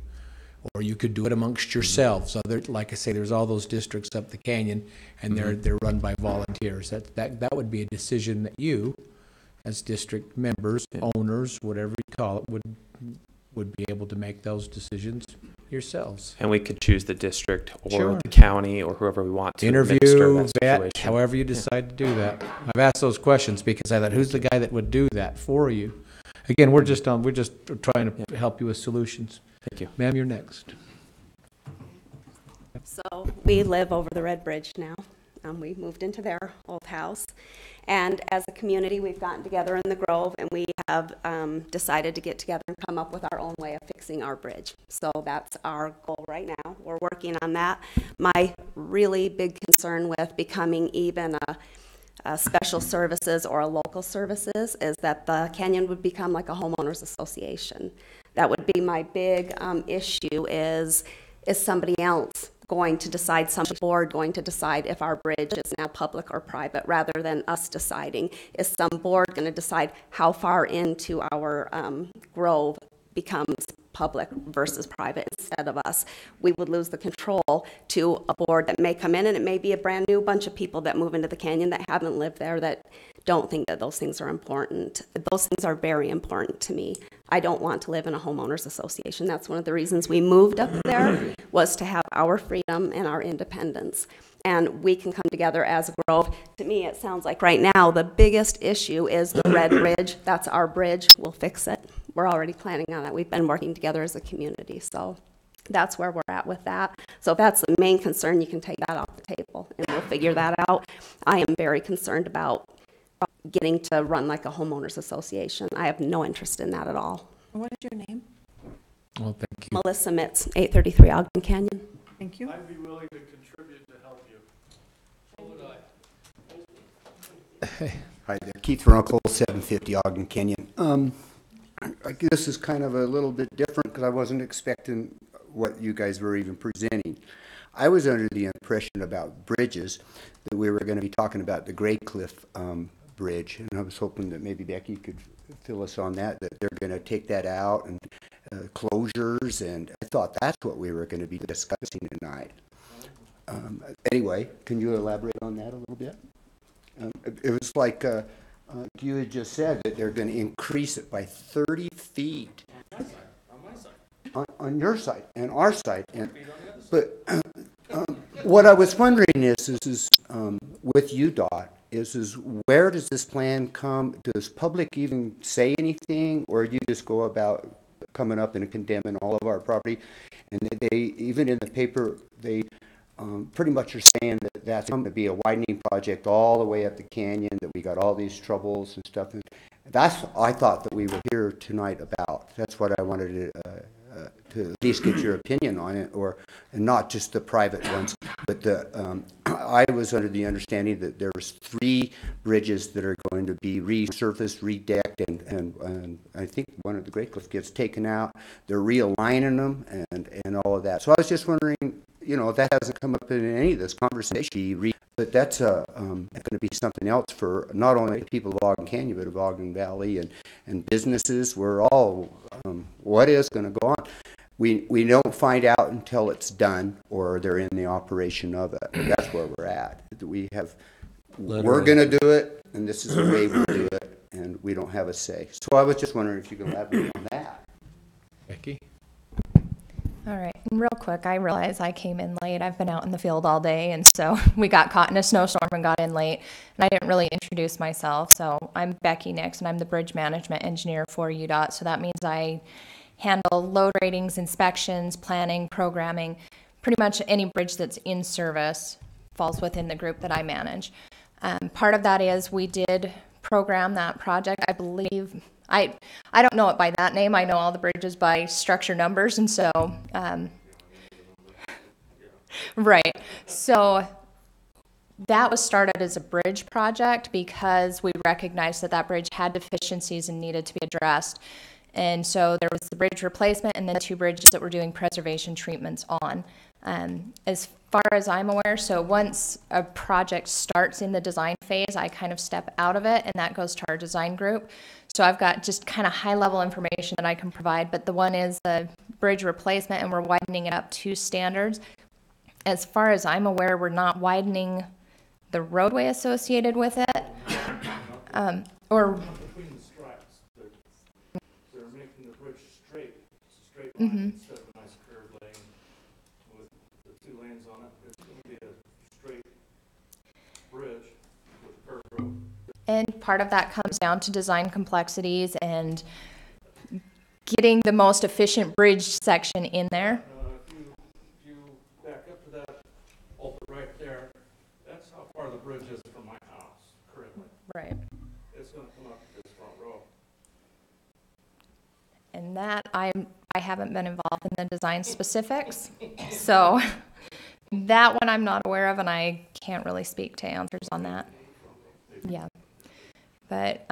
Or you could do it amongst yourselves. So like I say, there's all those districts up the canyon, and they're run by volunteers. That would be a decision that you, as district members, owners, whatever you call it, would be able to make those decisions yourselves. And we could choose the district or Sure. the county or whoever we want to Interview, vet, however you decide to do that. I've asked those questions because I thought, who's the guy that would do that for you? Again, we're just trying to help you with solutions. Thank you. Ma'am, you're next. So we live over the Red Bridge now. We moved into their old house. And as a community, we've gotten together in the Grove, and we have decided to get together and come up with our own way of fixing our bridge. So that's our goal right now. We're working on that. My really big concern with becoming even a special services or a local services is that the canyon would become like a homeowners association. That would be my big issue is somebody else going to decide, some board going to decide if our bridge is now public or private, rather than us deciding? Is some board going to decide how far into our grove becomes public versus private instead of us. We would lose the control to a board that may come in, and it may be a brand new bunch of people that move into the canyon that haven't lived there, that don't think that those things are important. Those things are very important to me. I don't want to live in a homeowners association. That's one of the reasons we moved up there, was to have our freedom and our independence. And we can come together as a grove. To me, it sounds like right now the biggest issue is the Red Bridge. That's our bridge. We'll fix it. We're already planning on it. We've been working together as a community. So that's where we're at with that. So if that's the main concern, you can take that off the table and we'll figure that out. I am very concerned about getting to run like a homeowners association. I have no interest in that at all. What is your name? Well, thank you. Melissa Mitz, 833 Ogden Canyon. Thank you. I'd be willing to contribute to help you. Hi there, Keith Runkle, 750 Ogden Canyon. I guess this is kind of a little bit different because I wasn't expecting what you guys were even presenting. I was under the impression about bridges that we were going to be talking about the Gray Cliff Bridge, and I was hoping that maybe Becky could fill us on that they're going to take that out and closures, and I thought that's what we were going to be discussing tonight. Anyway, can you elaborate on that a little bit? It was like you had just said that they're going to increase it by 30 feet. On my side. On your side and our side. But what I was wondering is with UDOT, is where does this plan come? Does public even say anything, or do you just go about coming up and condemning all of our property? And they, even in the paper, they pretty much are saying that that's going to be a widening project all the way up the canyon, that we got all these troubles and stuff. And that's, I thought, that we were here tonight about. That's what I wanted to at least get your opinion on it, and not just the private ones. But I was under the understanding that there was 3 bridges that are going to be resurfaced, redecked, and I think one of the Great Cliff gets taken out. They're realigning them and all of that. So I was just wondering, you know, that hasn't come up in any of this conversation, but that's going to be something else for not only people of Ogden Canyon, but of Ogden Valley and businesses. We're all, what is going to go on? We don't find out until it's done or they're in the operation of it. That's where we're at. We're going to do it, and this is the way we do it, and we don't have a say. So I was just wondering if you could elaborate on that. Becky? All right, and real quick, I realize I came in late. I've been out in the field all day, and so we got caught in a snowstorm and got in late, and I didn't really introduce myself. So I'm Becky Nix, and I'm the bridge management engineer for UDOT. So that means I handle load ratings, inspections, planning, programming. Pretty much any bridge that's in service falls within the group that I manage. Part of that is we did program that project. I believe, I don't know it by that name. I know all the bridges by structure numbers, and so, right. So that was started as a bridge project because we recognized that that bridge had deficiencies and needed to be addressed. And so there was the bridge replacement and then 2 bridges that we're doing preservation treatments on. As far as I'm aware, so once a project starts in the design phase, I kind of step out of it, and that goes to our design group. So I've got just kind of high-level information that I can provide, but the one is the bridge replacement, and we're widening it up to standards. As far as I'm aware, we're not widening the roadway associated with it, or Between the stripes, they're making the bridge straight. It's a straight line instead of a nice curved lane with the 2 lanes on it. It's going to be a straight bridge with a curved road. And part of that comes down to design complexities and getting the most efficient bridge section in there. If you back up to that altar right there, that's how far the bridge is from my house currently. Right. It's going to come up to this front row. And that I haven't been involved in the design specifics, so that one I'm not aware of, and I can't really speak to answers on that. Yeah, but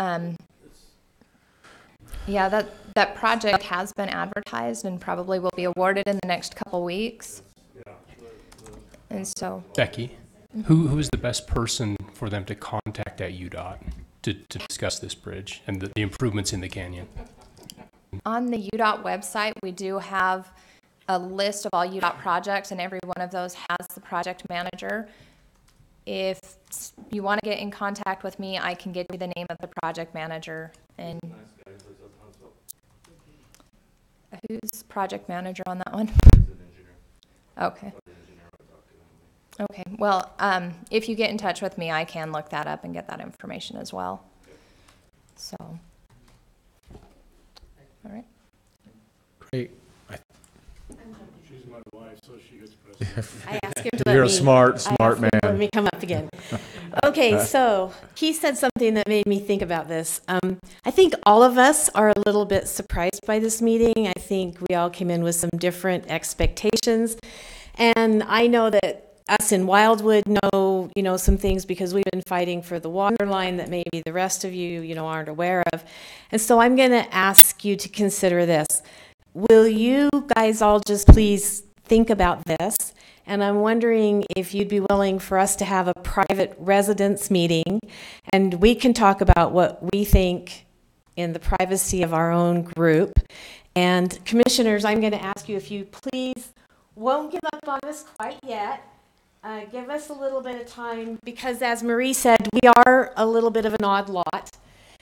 yeah, that project has been advertised and probably will be awarded in the next couple weeks. And so, Becky, who is the best person for them to contact at UDOT to discuss this bridge and the improvements in the canyon? On the UDOT website, we do have a list of all UDOT projects, and every one of those has the project manager. If you want to get in contact with me, I can get you the name of the project manager. And who's project manager on that one? Okay. Okay. Well, if you get in touch with me, I can look that up and get that information as well. So, all right. Great. She's my wife, so she gets president. I asked him to let You're me. a smart I asked him man. to let me come up again. Okay, so he said something that made me think about this. I think all of us are a little bit surprised by this meeting. I think we all came in with some different expectations, and I know that us in Wildwood know, some things because we've been fighting for the water line that maybe the rest of you, aren't aware of. And so I'm going to ask you to consider this. Will you guys all just please think about this? And I'm wondering if you'd be willing for us to have a private residence meeting, and we can talk about what we think in the privacy of our own group. And commissioners, I'm going to ask you if you please won't give up on us quite yet. Give us a little bit of time, because as Marie said, we are a little bit of an odd lot.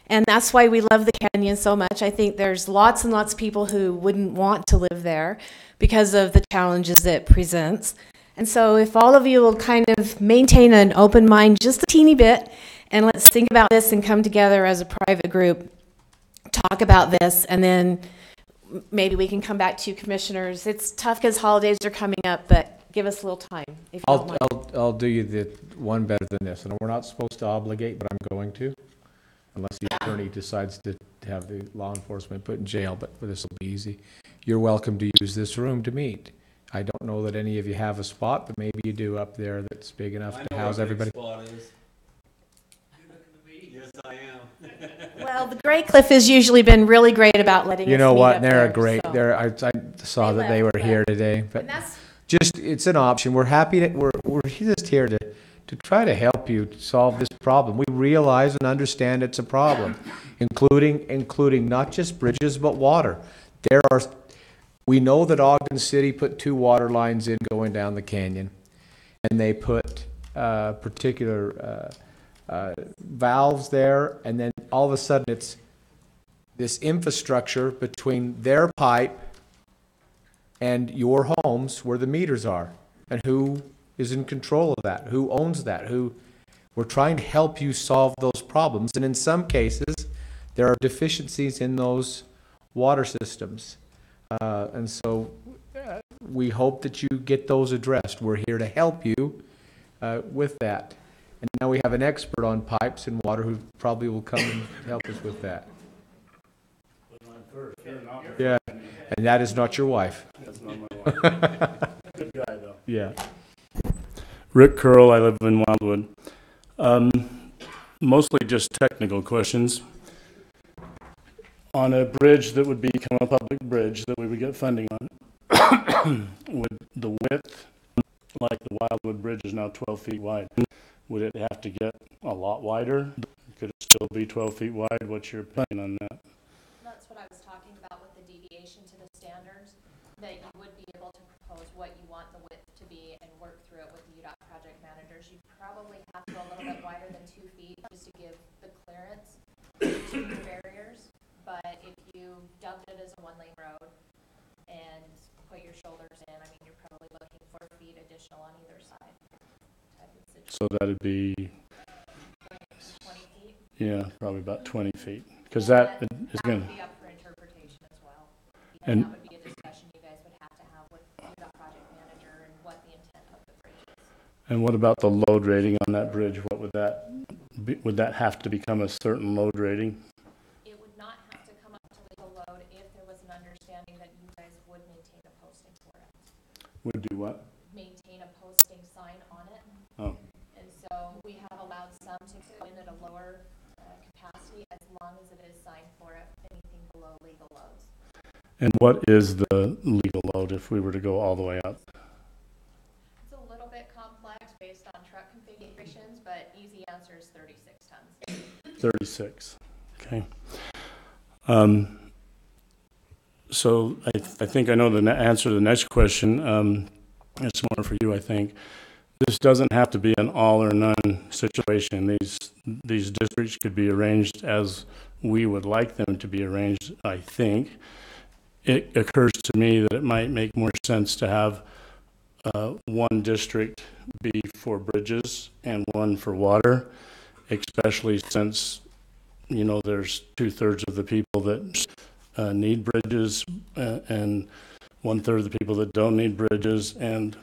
And that's why we love the canyon so much. I think there's lots and lots of people who wouldn't want to live there because of the challenges it presents. And so if all of you will kind of maintain an open mind just a teeny bit, and let's think about this and come together as a private group, talk about this, and then maybe we can come back to you, commissioners. It's tough because holidays are coming up, but give us a little time, if you don't mind. I'll do you the one better than this, and we're not supposed to obligate, but I'm going to, unless the attorney decides to have the law enforcement put in jail, but this will be easy. You're welcome to use this room to meet. I don't know that any of you have a spot, but maybe you do up there that's big enough to house everybody. Yes, I am. Well, the Gray Cliff has usually been really great about letting us You know meet what? up They're there, a great. so. They're. I saw that they were here today, but just it's an option. We're happy to. We're just here to try to help you solve this problem. We realize and understand it's a problem, including not just bridges but water. We know that Ogden City put 2 water lines in going down the canyon, and they put particular valves there, and then all of a sudden it's this infrastructure between their pipe and your homes where the meters are, and who is in control of that, who owns that, we're trying to help you solve those problems, and in some cases there are deficiencies in those water systems, and so we hope that you get those addressed. We're here to help you with that. And now we have an expert on pipes and water who probably will come and help us with that. Yeah, and that is not your wife. That's not my wife. Good guy, though. Yeah. Rick Curl, I live in Wildwood. Mostly just technical questions. On a bridge that would become a public bridge that we would get funding on, would the width, like the Wildwood Bridge is now 12 feet wide, would it have to get a lot wider? Could it still be 12 feet wide? What's your opinion on that? That's what I was talking about with the deviation to the standards, that you would be able to propose what you want the width to be and work through it with the UDOT project managers. You'd probably have to go a little bit wider than 2 feet just to give the clearance to the barriers. But if you dubbed it as a 1-lane road and put your shoulders in, I mean, you're probably looking 4 feet additional on either side. So that'd be 20 feet? Yeah, probably about 20 feet. Because that is going to be up for interpretation as well. And that would be a discussion you guys would have to have with the project manager and what the intent of the bridge is. And what about the load rating on that bridge? What would that be? Would that have to become a certain load rating? It would not have to come up to legal load if there was an understanding that you guys would maintain a posting for it. Would do what? Maintain a posting sign on it. Oh. And so we have allowed some to go in at a lower capacity as long as it is signed for it, anything below legal loads. And what is the legal load if we were to go all the way up? It's a little bit complex based on truck configurations, but easy answer is 36 tons. 36. Okay. So I think I know the answer to the next question. It's more for you, I think. This doesn't have to be an all or none situation. These districts could be arranged as we would like them to be arranged, I think. It occurs to me that it might make more sense to have one district be for bridges and one for water, especially since, there's 2/3 of the people that need bridges and 1/3 of the people that don't need bridges, and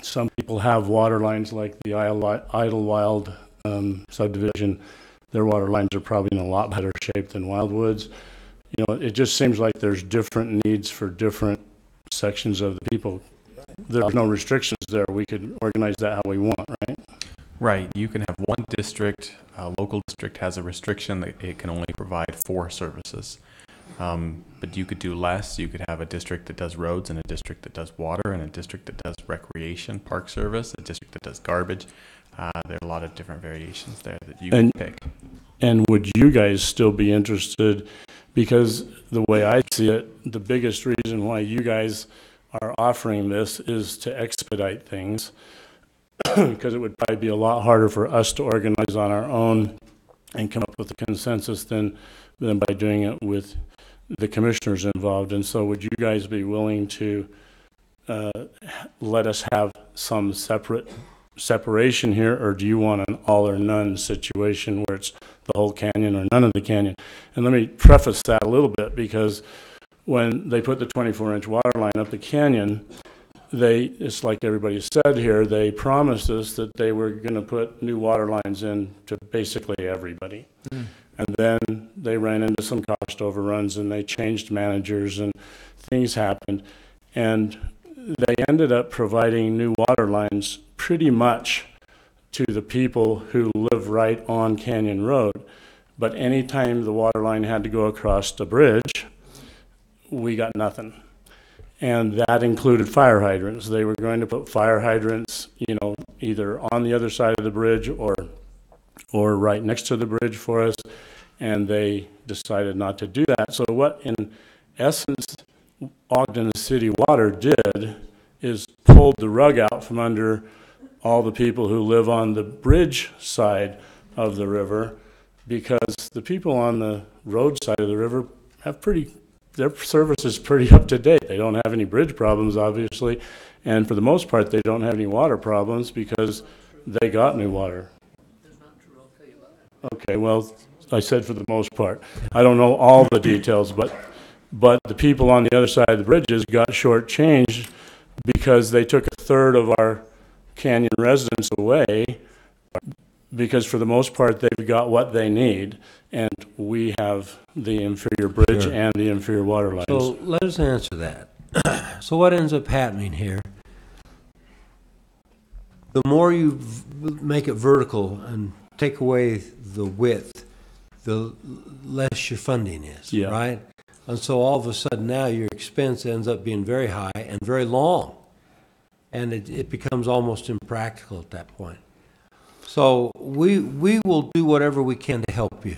some people have water lines like the Idlewild subdivision. Their water lines are probably in a lot better shape than Wildwood's. It just seems like there's different needs for different sections of the people. There's no restrictions there. We could organize that how we want, right? Right. You can have one district, a local district has a restriction that it can only provide 4 services. But you could do less. You could have a district that does roads and a district that does water and a district that does recreation, park service, a district that does garbage. There are a lot of different variations there that you can pick. And would you guys still be interested? Because the way I see it, the biggest reason why you guys are offering this is to expedite things, because it would probably be a lot harder for us to organize on our own and come up with a consensus than by doing it with the commissioners involved. And so would you guys be willing to let us have some separation here, or do you want an all or none situation where it's the whole canyon or none of the canyon? And let me preface that a little bit, because when they put the 24-inch water line up the canyon, it's like everybody said here, they promised us that they were going to put new water lines in to basically everybody. And then they ran into some cost overruns and they changed managers and things happened. And they ended up providing new water lines pretty much to the people who live right on Canyon Road. But anytime the water line had to go across the bridge, we got nothing. And that included fire hydrants. They were going to put fire hydrants, either on the other side of the bridge or right next to the bridge for us, and they decided not to do that. So what, in essence, Ogden City Water did is pulled the rug out from under all the people who live on the bridge side of the river, because the people on the road side of the river have their service is pretty up to date. They don't have any bridge problems, obviously, and for the most part, they don't have any water problems because they got new water. Okay, well, I said for the most part. I don't know all the details, but the people on the other side of the bridges got shortchanged because they took 1/3 of our canyon residents away, because for the most part they've got what they need, and we have the inferior bridge and the inferior water lines. So let us answer that. So what ends up happening here, the more you make it vertical and take away the width, the less your funding is, right? And so all of a sudden now your expense ends up being very high and very long, and it becomes almost impractical at that point. So we will do whatever we can to help you.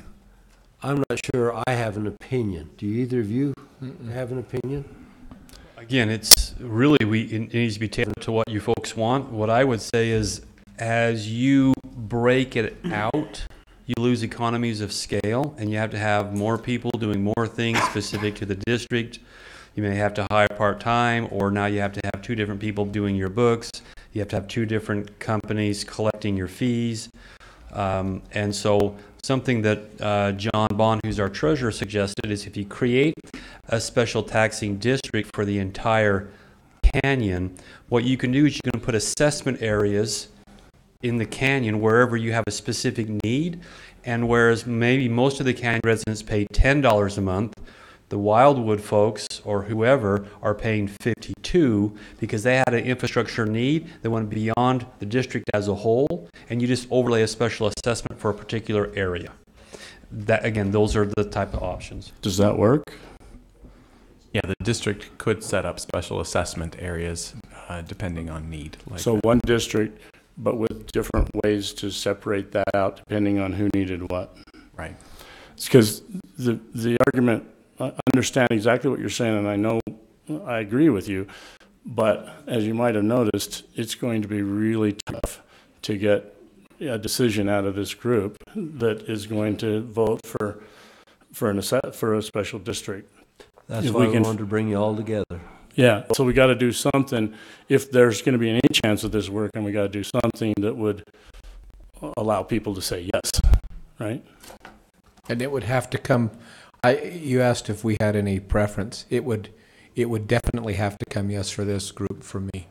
I'm not sure I have an opinion. Do either of you have an opinion? Again, it's really, it needs to be tailored to what you folks want. What I would say is, as you break it out, you lose economies of scale, and you have to have more people doing more things specific to the district. You may have to hire part-time, or now you have to have 2 different people doing your books. You have to have 2 different companies collecting your fees. And so something that John Bond, who's our treasurer, suggested is if you create a special taxing district for the entire canyon, what you can do is you can put assessment areas in the canyon wherever you have a specific need, and whereas maybe most of the canyon residents pay $10 a month, the Wildwood folks or whoever are paying $52 because they had an infrastructure need that went beyond the district as a whole, and you just overlay a special assessment for a particular area. That, again, those are the type of options. Does that work? Yeah, the district could set up special assessment areas depending on need. So one district, but with different ways to separate that out depending on who needed what. Right. It's because the argument understand exactly what you're saying, and I know I agree with you. But as you might have noticed, it's going to be really tough to get a decision out of this group that is going to vote for a special district. That's If why we can, wanted to bring you all together. Yeah, so we got to do something. If there's going to be any chance of this working, we got to do something that would allow people to say yes, right? And it would have to come, you asked if we had any preference. It would definitely have to come yes for this group for me.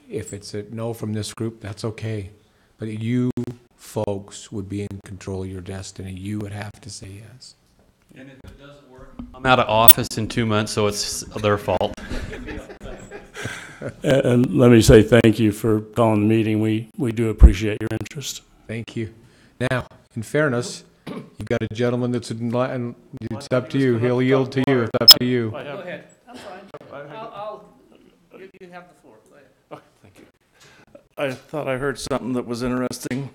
If it's a no from this group, that's okay. But you folks would be in control of your destiny. You would have to say yes. And if it doesn't work, I'm out of office in 2 months, so it's their fault. And let me say thank you for calling the meeting. We do appreciate your interest. Thank you. Now, in fairness, you've got a gentleman that's in line, and it's up to you. He'll yield to you. It's up to you. Go ahead. I'm fine. You have the floor. Go ahead. Oh, thank you. I thought I heard something that was interesting.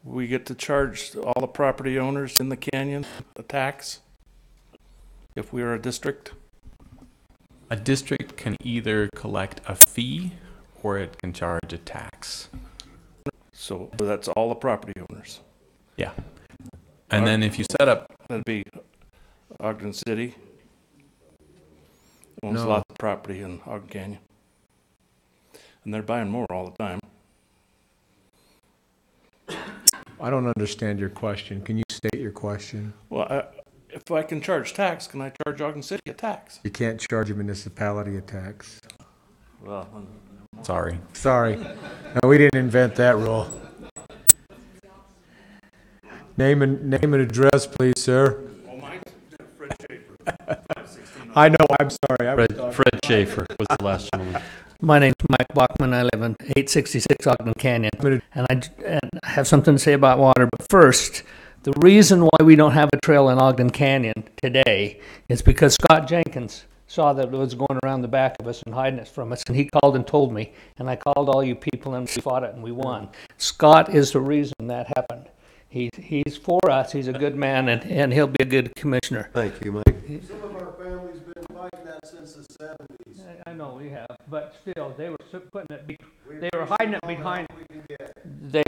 We get to charge all the property owners in the canyon a tax if we are a district. A district can either collect a fee or it can charge a tax. So that's all the property owners. Yeah. And then if you set up... That'd be Ogden City. Owns No. lots of property in Ogden Canyon. And they're buying more all the time. I don't understand your question. Can you state your question? Well, if I can charge tax, can I charge Ogden City a tax? You can't charge a municipality a tax. Well, Sorry. No, we didn't invent that rule. Name and address, please, sir. Oh, mine's Fred Schaefer. I know, I'm sorry. Fred Schaefer was the last gentleman. My name's Mike Bachman. I live in 866 Ogden Canyon, and I have something to say about water. But first, the reason why we don't have a trail in Ogden Canyon today is because Scott Jenkins saw that it was going around the back of us and hiding it from us, and he called and told me, and I called all you people, and we fought it, and we won. Scott is the reason that happened. He's for us. He's a good man, and he'll be a good commissioner. Thank you, Mike. Some of our family's been fighting that since the 70s. I know we have, but still, they were putting it. They were hiding it behind. They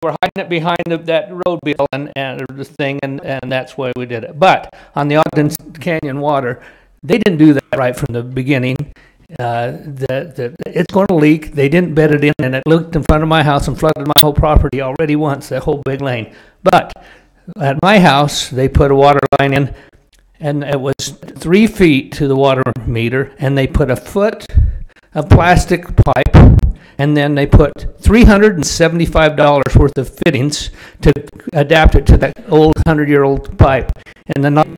were hiding it behind that road bill and the thing, and that's why we did it. But on the Ogden Canyon water, they didn't do that right from the beginning. It's going to leak. They didn't bed it in, and it looked in front of my house and flooded my whole property already once, that whole big lane. But at my house, they put a water line in, and it was 3 feet to the water meter, and they put a foot of plastic pipe, and then they put $375 worth of fittings to adapt it to that old 100-year-old pipe. And the night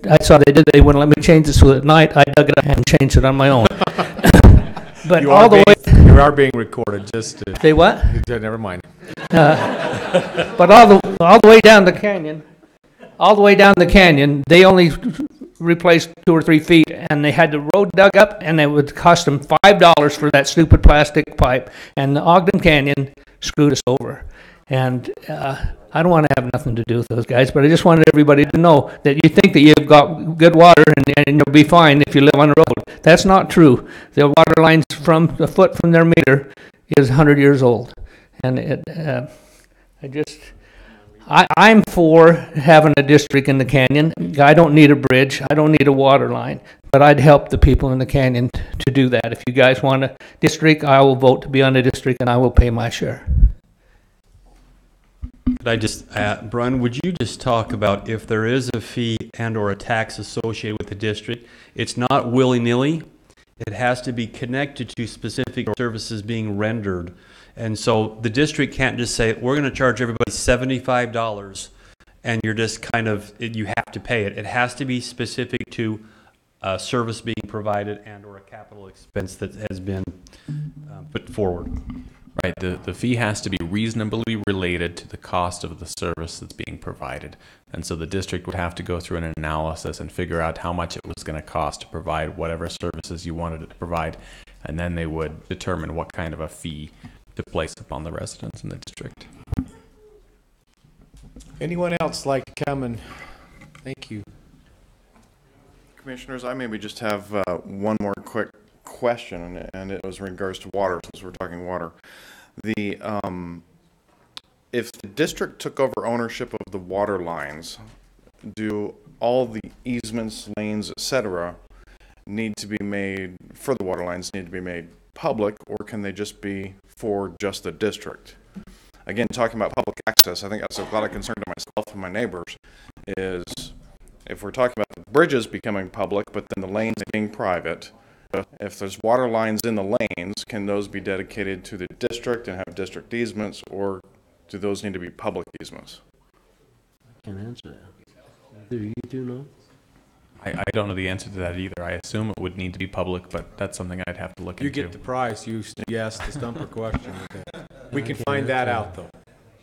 I saw they wouldn't let me change it, so at night I dug it up and changed it on my own. But you all the way, you are being recorded. Just to, say what? Never mind. But all the way down the canyon, they only replaced 2 or 3 feet, and they had the road dug up, and it would cost them $5 for that stupid plastic pipe. And the Ogden Canyon screwed us over. And I don't want to have nothing to do with those guys, but I just wanted everybody to know that you think that you've got good water and you'll be fine if you live on the road. That's not true. The water lines from a foot from their meter is 100 years old. And I'm for having a district in the canyon. I don't need a bridge. I don't need a water line. But I'd help the people in the canyon to do that. If you guys want a district, I will vote to be on the district, and I will pay my share. Could I just, Brian, would you just talk about if there is a fee and or a tax associated with the district, it's not willy-nilly. It has to be connected to specific services being rendered. And so the district can't just say, we're going to charge everybody $75 and you're just kind of, you have to pay it. It has to be specific to a service being provided and or a capital expense that has been put forward. Right, the fee has to be reasonably related to the cost of the service that's being provided. And so the district would have to go through an analysis and figure out how much it was going to cost to provide whatever services you wanted it to provide. And then they would determine what kind of a fee to place upon the residents in the district. Anyone else like to come and, thank you. Commissioners, I maybe just have one more quick question, and it was in regards to water, since we're talking water. If the district took over ownership of the water lines, do all the easements, lanes, et cetera, need to be made, for the water lines, need to be made public, or can they just be for just the district? Again, talking about public access, I think that's a lot of concern to myself and my neighbors, is if we're talking about the bridges becoming public, but then the lanes being private, if there's water lines in the lanes, can those be dedicated to the district and have district easements, or do those need to be public easements? I can't answer that. Do you do know? I don't know the answer to that either. I assume it would need to be public, but that's something I'd have to look You into. get the prize. You asked the stumper question. We can find that out, though.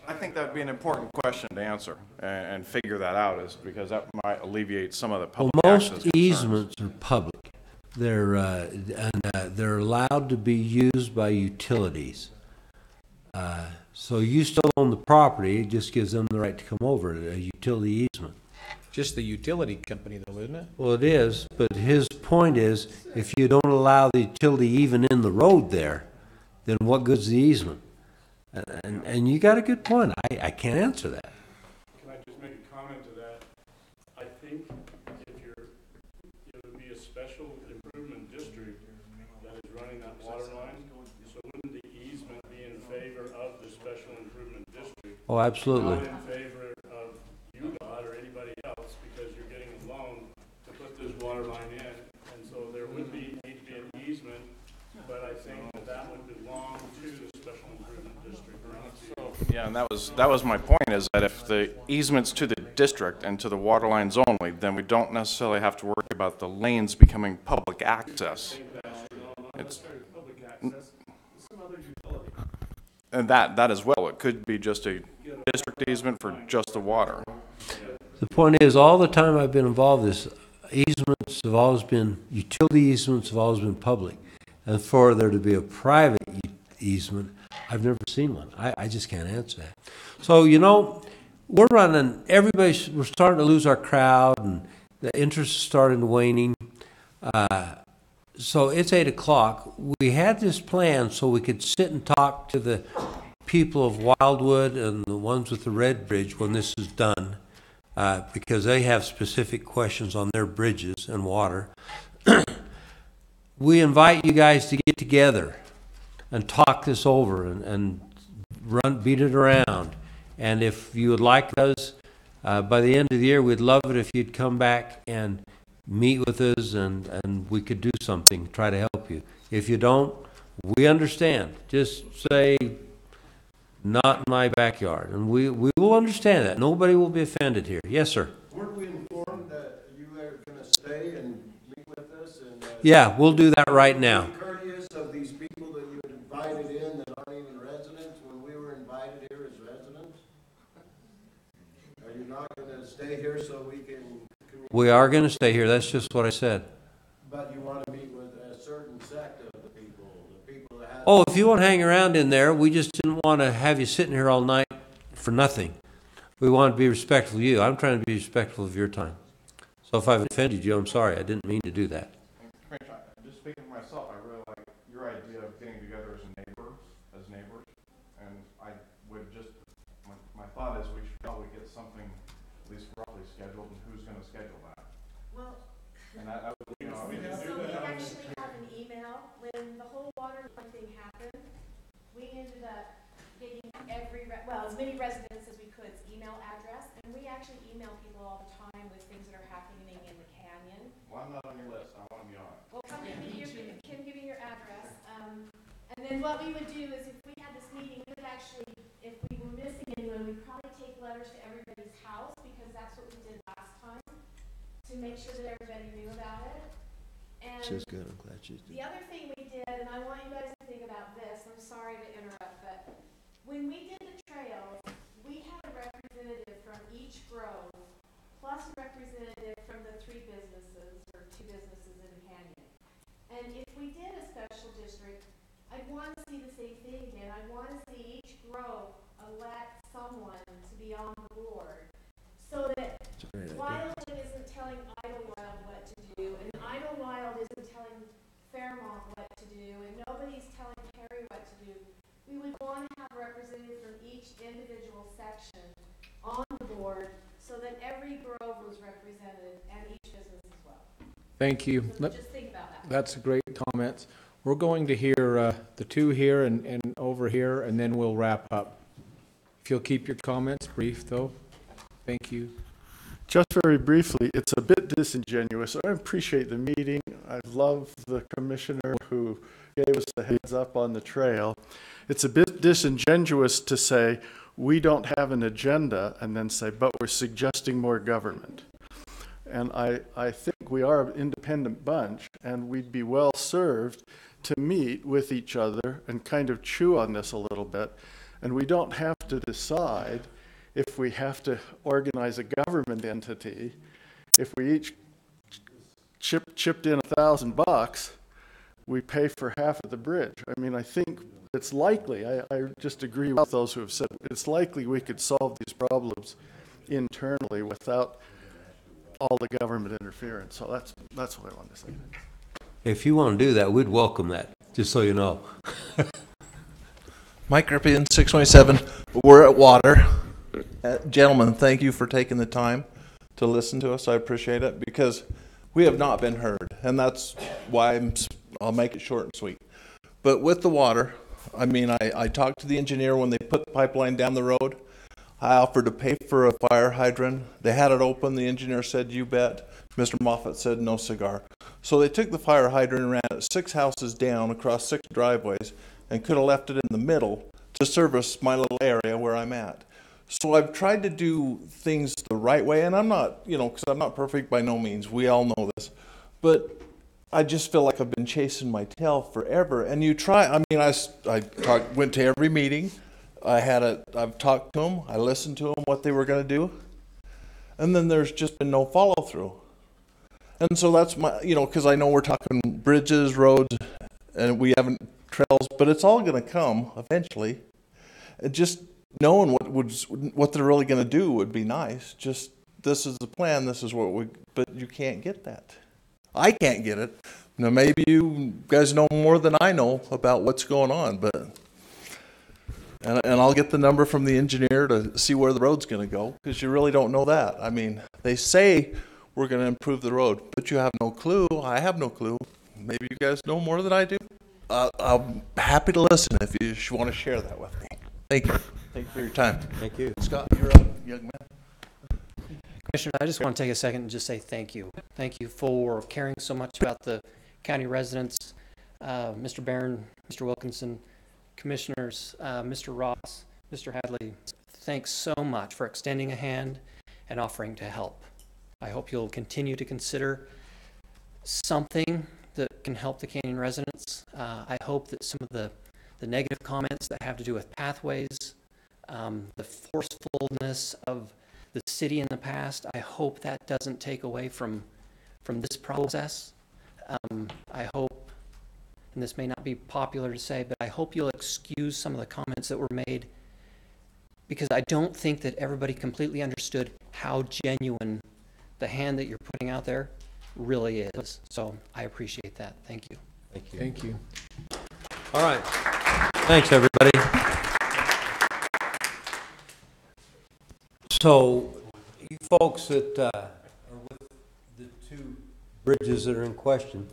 I think that would be an important question to answer and figure that out, is because that might alleviate some of the public access Most concerns. easements are public. They're allowed to be used by utilities. So you still own the property, it just gives them the right to come over, a utility easement. Just the utility company, though, isn't it? Well, it is, but his point is, if you don't allow the utility even in the road there, then what good's the easement? And you got a good point. I can't answer that. Can I just make a comment to that? I think it would be a special improvement district that is running that water line, so wouldn't the easement be in favor of the special improvement district? Oh, absolutely. Not in favor of UDOT or anybody else, because you're getting a loan to put this water line in, and so there would need to be an easement, but I think that would belong to the special improvement district, not to. Yeah, and that was my point, is that if the easements to the district and to the water lines only, then we don't necessarily have to worry about the lanes becoming public access. It's, and that as well, it could be just a district easement for just the water. The point is, all the time I've been involved, this easements have always been, utility easements have always been public. And for there to be a private easement, I've never seen one. I just can't answer that. So, we're we're starting to lose our crowd, and the interest is starting to waning. So it's 8 o'clock. We had this plan so we could sit and talk to the people of Wildwood and the ones with the Red Bridge when this is done, because they have specific questions on their bridges and water. We invite you guys to get together and talk this over and beat it around. And if you would like us, by the end of the year, we'd love it if you'd come back and meet with us, and we could do something, try to help you. If you don't, we understand. Just say, not in my backyard, and we will understand that. Nobody will be offended here. Yes, sir. Weren't we informed that you were going to stay and meet with us? And, Yeah, we'll do that right now. be courteous of these people that you invited in that aren't even residents when we were invited here as residents? Are you not going to stay here so we can? We are going to stay here. That's just what I said. But you want to meet with a certain sect of the people that have. Oh, if you want to hang around in there, we just didn't want to have you sitting here all night for nothing. We want to be respectful of you. I'm trying to be respectful of your time. So if I've offended you, I'm sorry. I didn't mean to do that. Commissioner, just speaking for myself, I really like your idea of getting together as neighbors, and I would just, my thought is we should probably get something at least roughly scheduled, and who's going to schedule that? Well, And that would, so we actually have an email. When the whole water line thing happened, we ended up getting as many residents as we could's email address, and we actually email people all the time with things that are happening in the canyon. Well, I'm not on your list. I want to be on it. Well, Kim, give me your address. And then what we would do is if we had this meeting, we would actually, if we were missing anyone, we'd probably take letters to everybody's house, because that's what we did last time, to make sure that everybody knew about it. And She's good. I'm glad she's the other thing we did, and I want you guys to think about this, I'm sorry to interrupt, but when we did the trails, we had a representative from each grove, plus a representative from the 3 businesses, or 2 businesses in the canyon. And if we did a special district, I'd want to see the same thing again. I'd want to see each grove elect someone to be on the board, so that Wildwood isn't telling Idlewild what to do, nobody's telling Perry what to do. We would want to have a representative from each individual section on the board so that every grove was represented and each business as well. Thank you. So just think about that. That's great comments. We're going to hear the two here and over here, and then we'll wrap up. If you'll keep your comments brief, though. Thank you. Just very briefly, it's a bit disingenuous. I appreciate the meeting. I love the commissioner who gave us the heads up on the trail. It's a bit disingenuous to say we don't have an agenda and then say, but we're suggesting more government. And I think we are an independent bunch, and we'd be well served to meet with each other and kind of chew on this a little bit. And we don't have to decide if we have to organize a government entity. If we each chipped in $1,000, we pay for half of the bridge. I mean, I think it's likely, I just agree with those who have said, it's likely we could solve these problems internally without all the government interference. So that's what I wanted to say. If you want to do that, we'd welcome that, just so you know. Mike Rippian, 627. We're at water. Gentlemen, thank you for taking the time to listen to us. I appreciate it because we have not been heard, and that's why I'll make it short and sweet. But with the water, I mean, I talked to the engineer when they put the pipeline down the road. I offered to pay for a fire hydrant. They had it open. The engineer said, you bet. Mr. Moffett said, no cigar. So they took the fire hydrant and ran it 6 houses down across 6 driveways and could have left it in the middle to service my little area where I'm at. So I've tried to do things the right way, and I'm not, because I'm not perfect by no means. We all know this. But I just feel like I've been chasing my tail forever. And you try, I mean, I went to every meeting. I've talked to them. I listened to them, what they were going to do. And then there's just been no follow through. And so that's my, because I know we're talking bridges, roads, and we haven't trails, but it's all going to come eventually. And just knowing what they're really going to do would be nice. Just, this is the plan, this is what but you can't get that. I can't get it. Now maybe you guys know more than I know about what's going on, but, and I'll get the number from the engineer to see where the road's going to go, because you really don't know that. I mean, they say we're going to improve the road, but you have no clue. I have no clue. Maybe you guys know more than I do. I'm happy to listen if you want to share that with me. Thank you. Thank you for your time. Thank you. Scott, you're up, young man. Commissioner, I just want to take a second and just say thank you. Thank you for caring so much about the county residents, Mr. Barron, Mr. Wilkinson, commissioners, Mr. Ross, Mr. Hadley. Thanks so much for extending a hand and offering to help. I hope you'll continue to consider something that can help the Canyon residents. I hope that some of the negative comments that have to do with pathways, the forcefulness of the city in the past, I hope that doesn't take away from this process. I hope, and this may not be popular to say, but I hope you'll excuse some of the comments that were made, because I don't think that everybody completely understood how genuine the hand that you're putting out there really is. So I appreciate that. Thank you. Thank you. Thank you. All right. Thanks, everybody. So, you folks that are with the 2 bridges that are in question,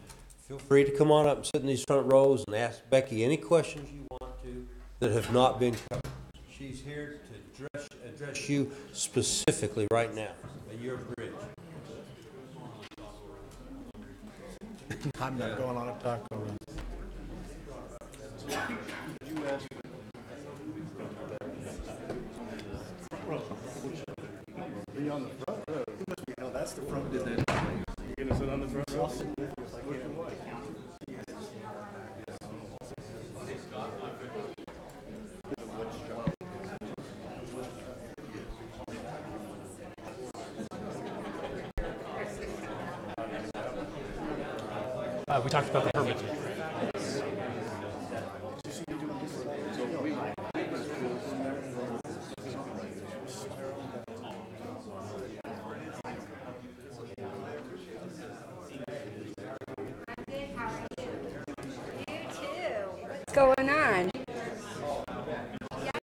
feel free to come on up and sit in these front rows and ask Becky any questions you want to that have not been covered. She's here to address you specifically right now at your bridge. I'm not going on a taco run. Be on the front row. That's the front. You're going to sit on the front row? We talked about the permit.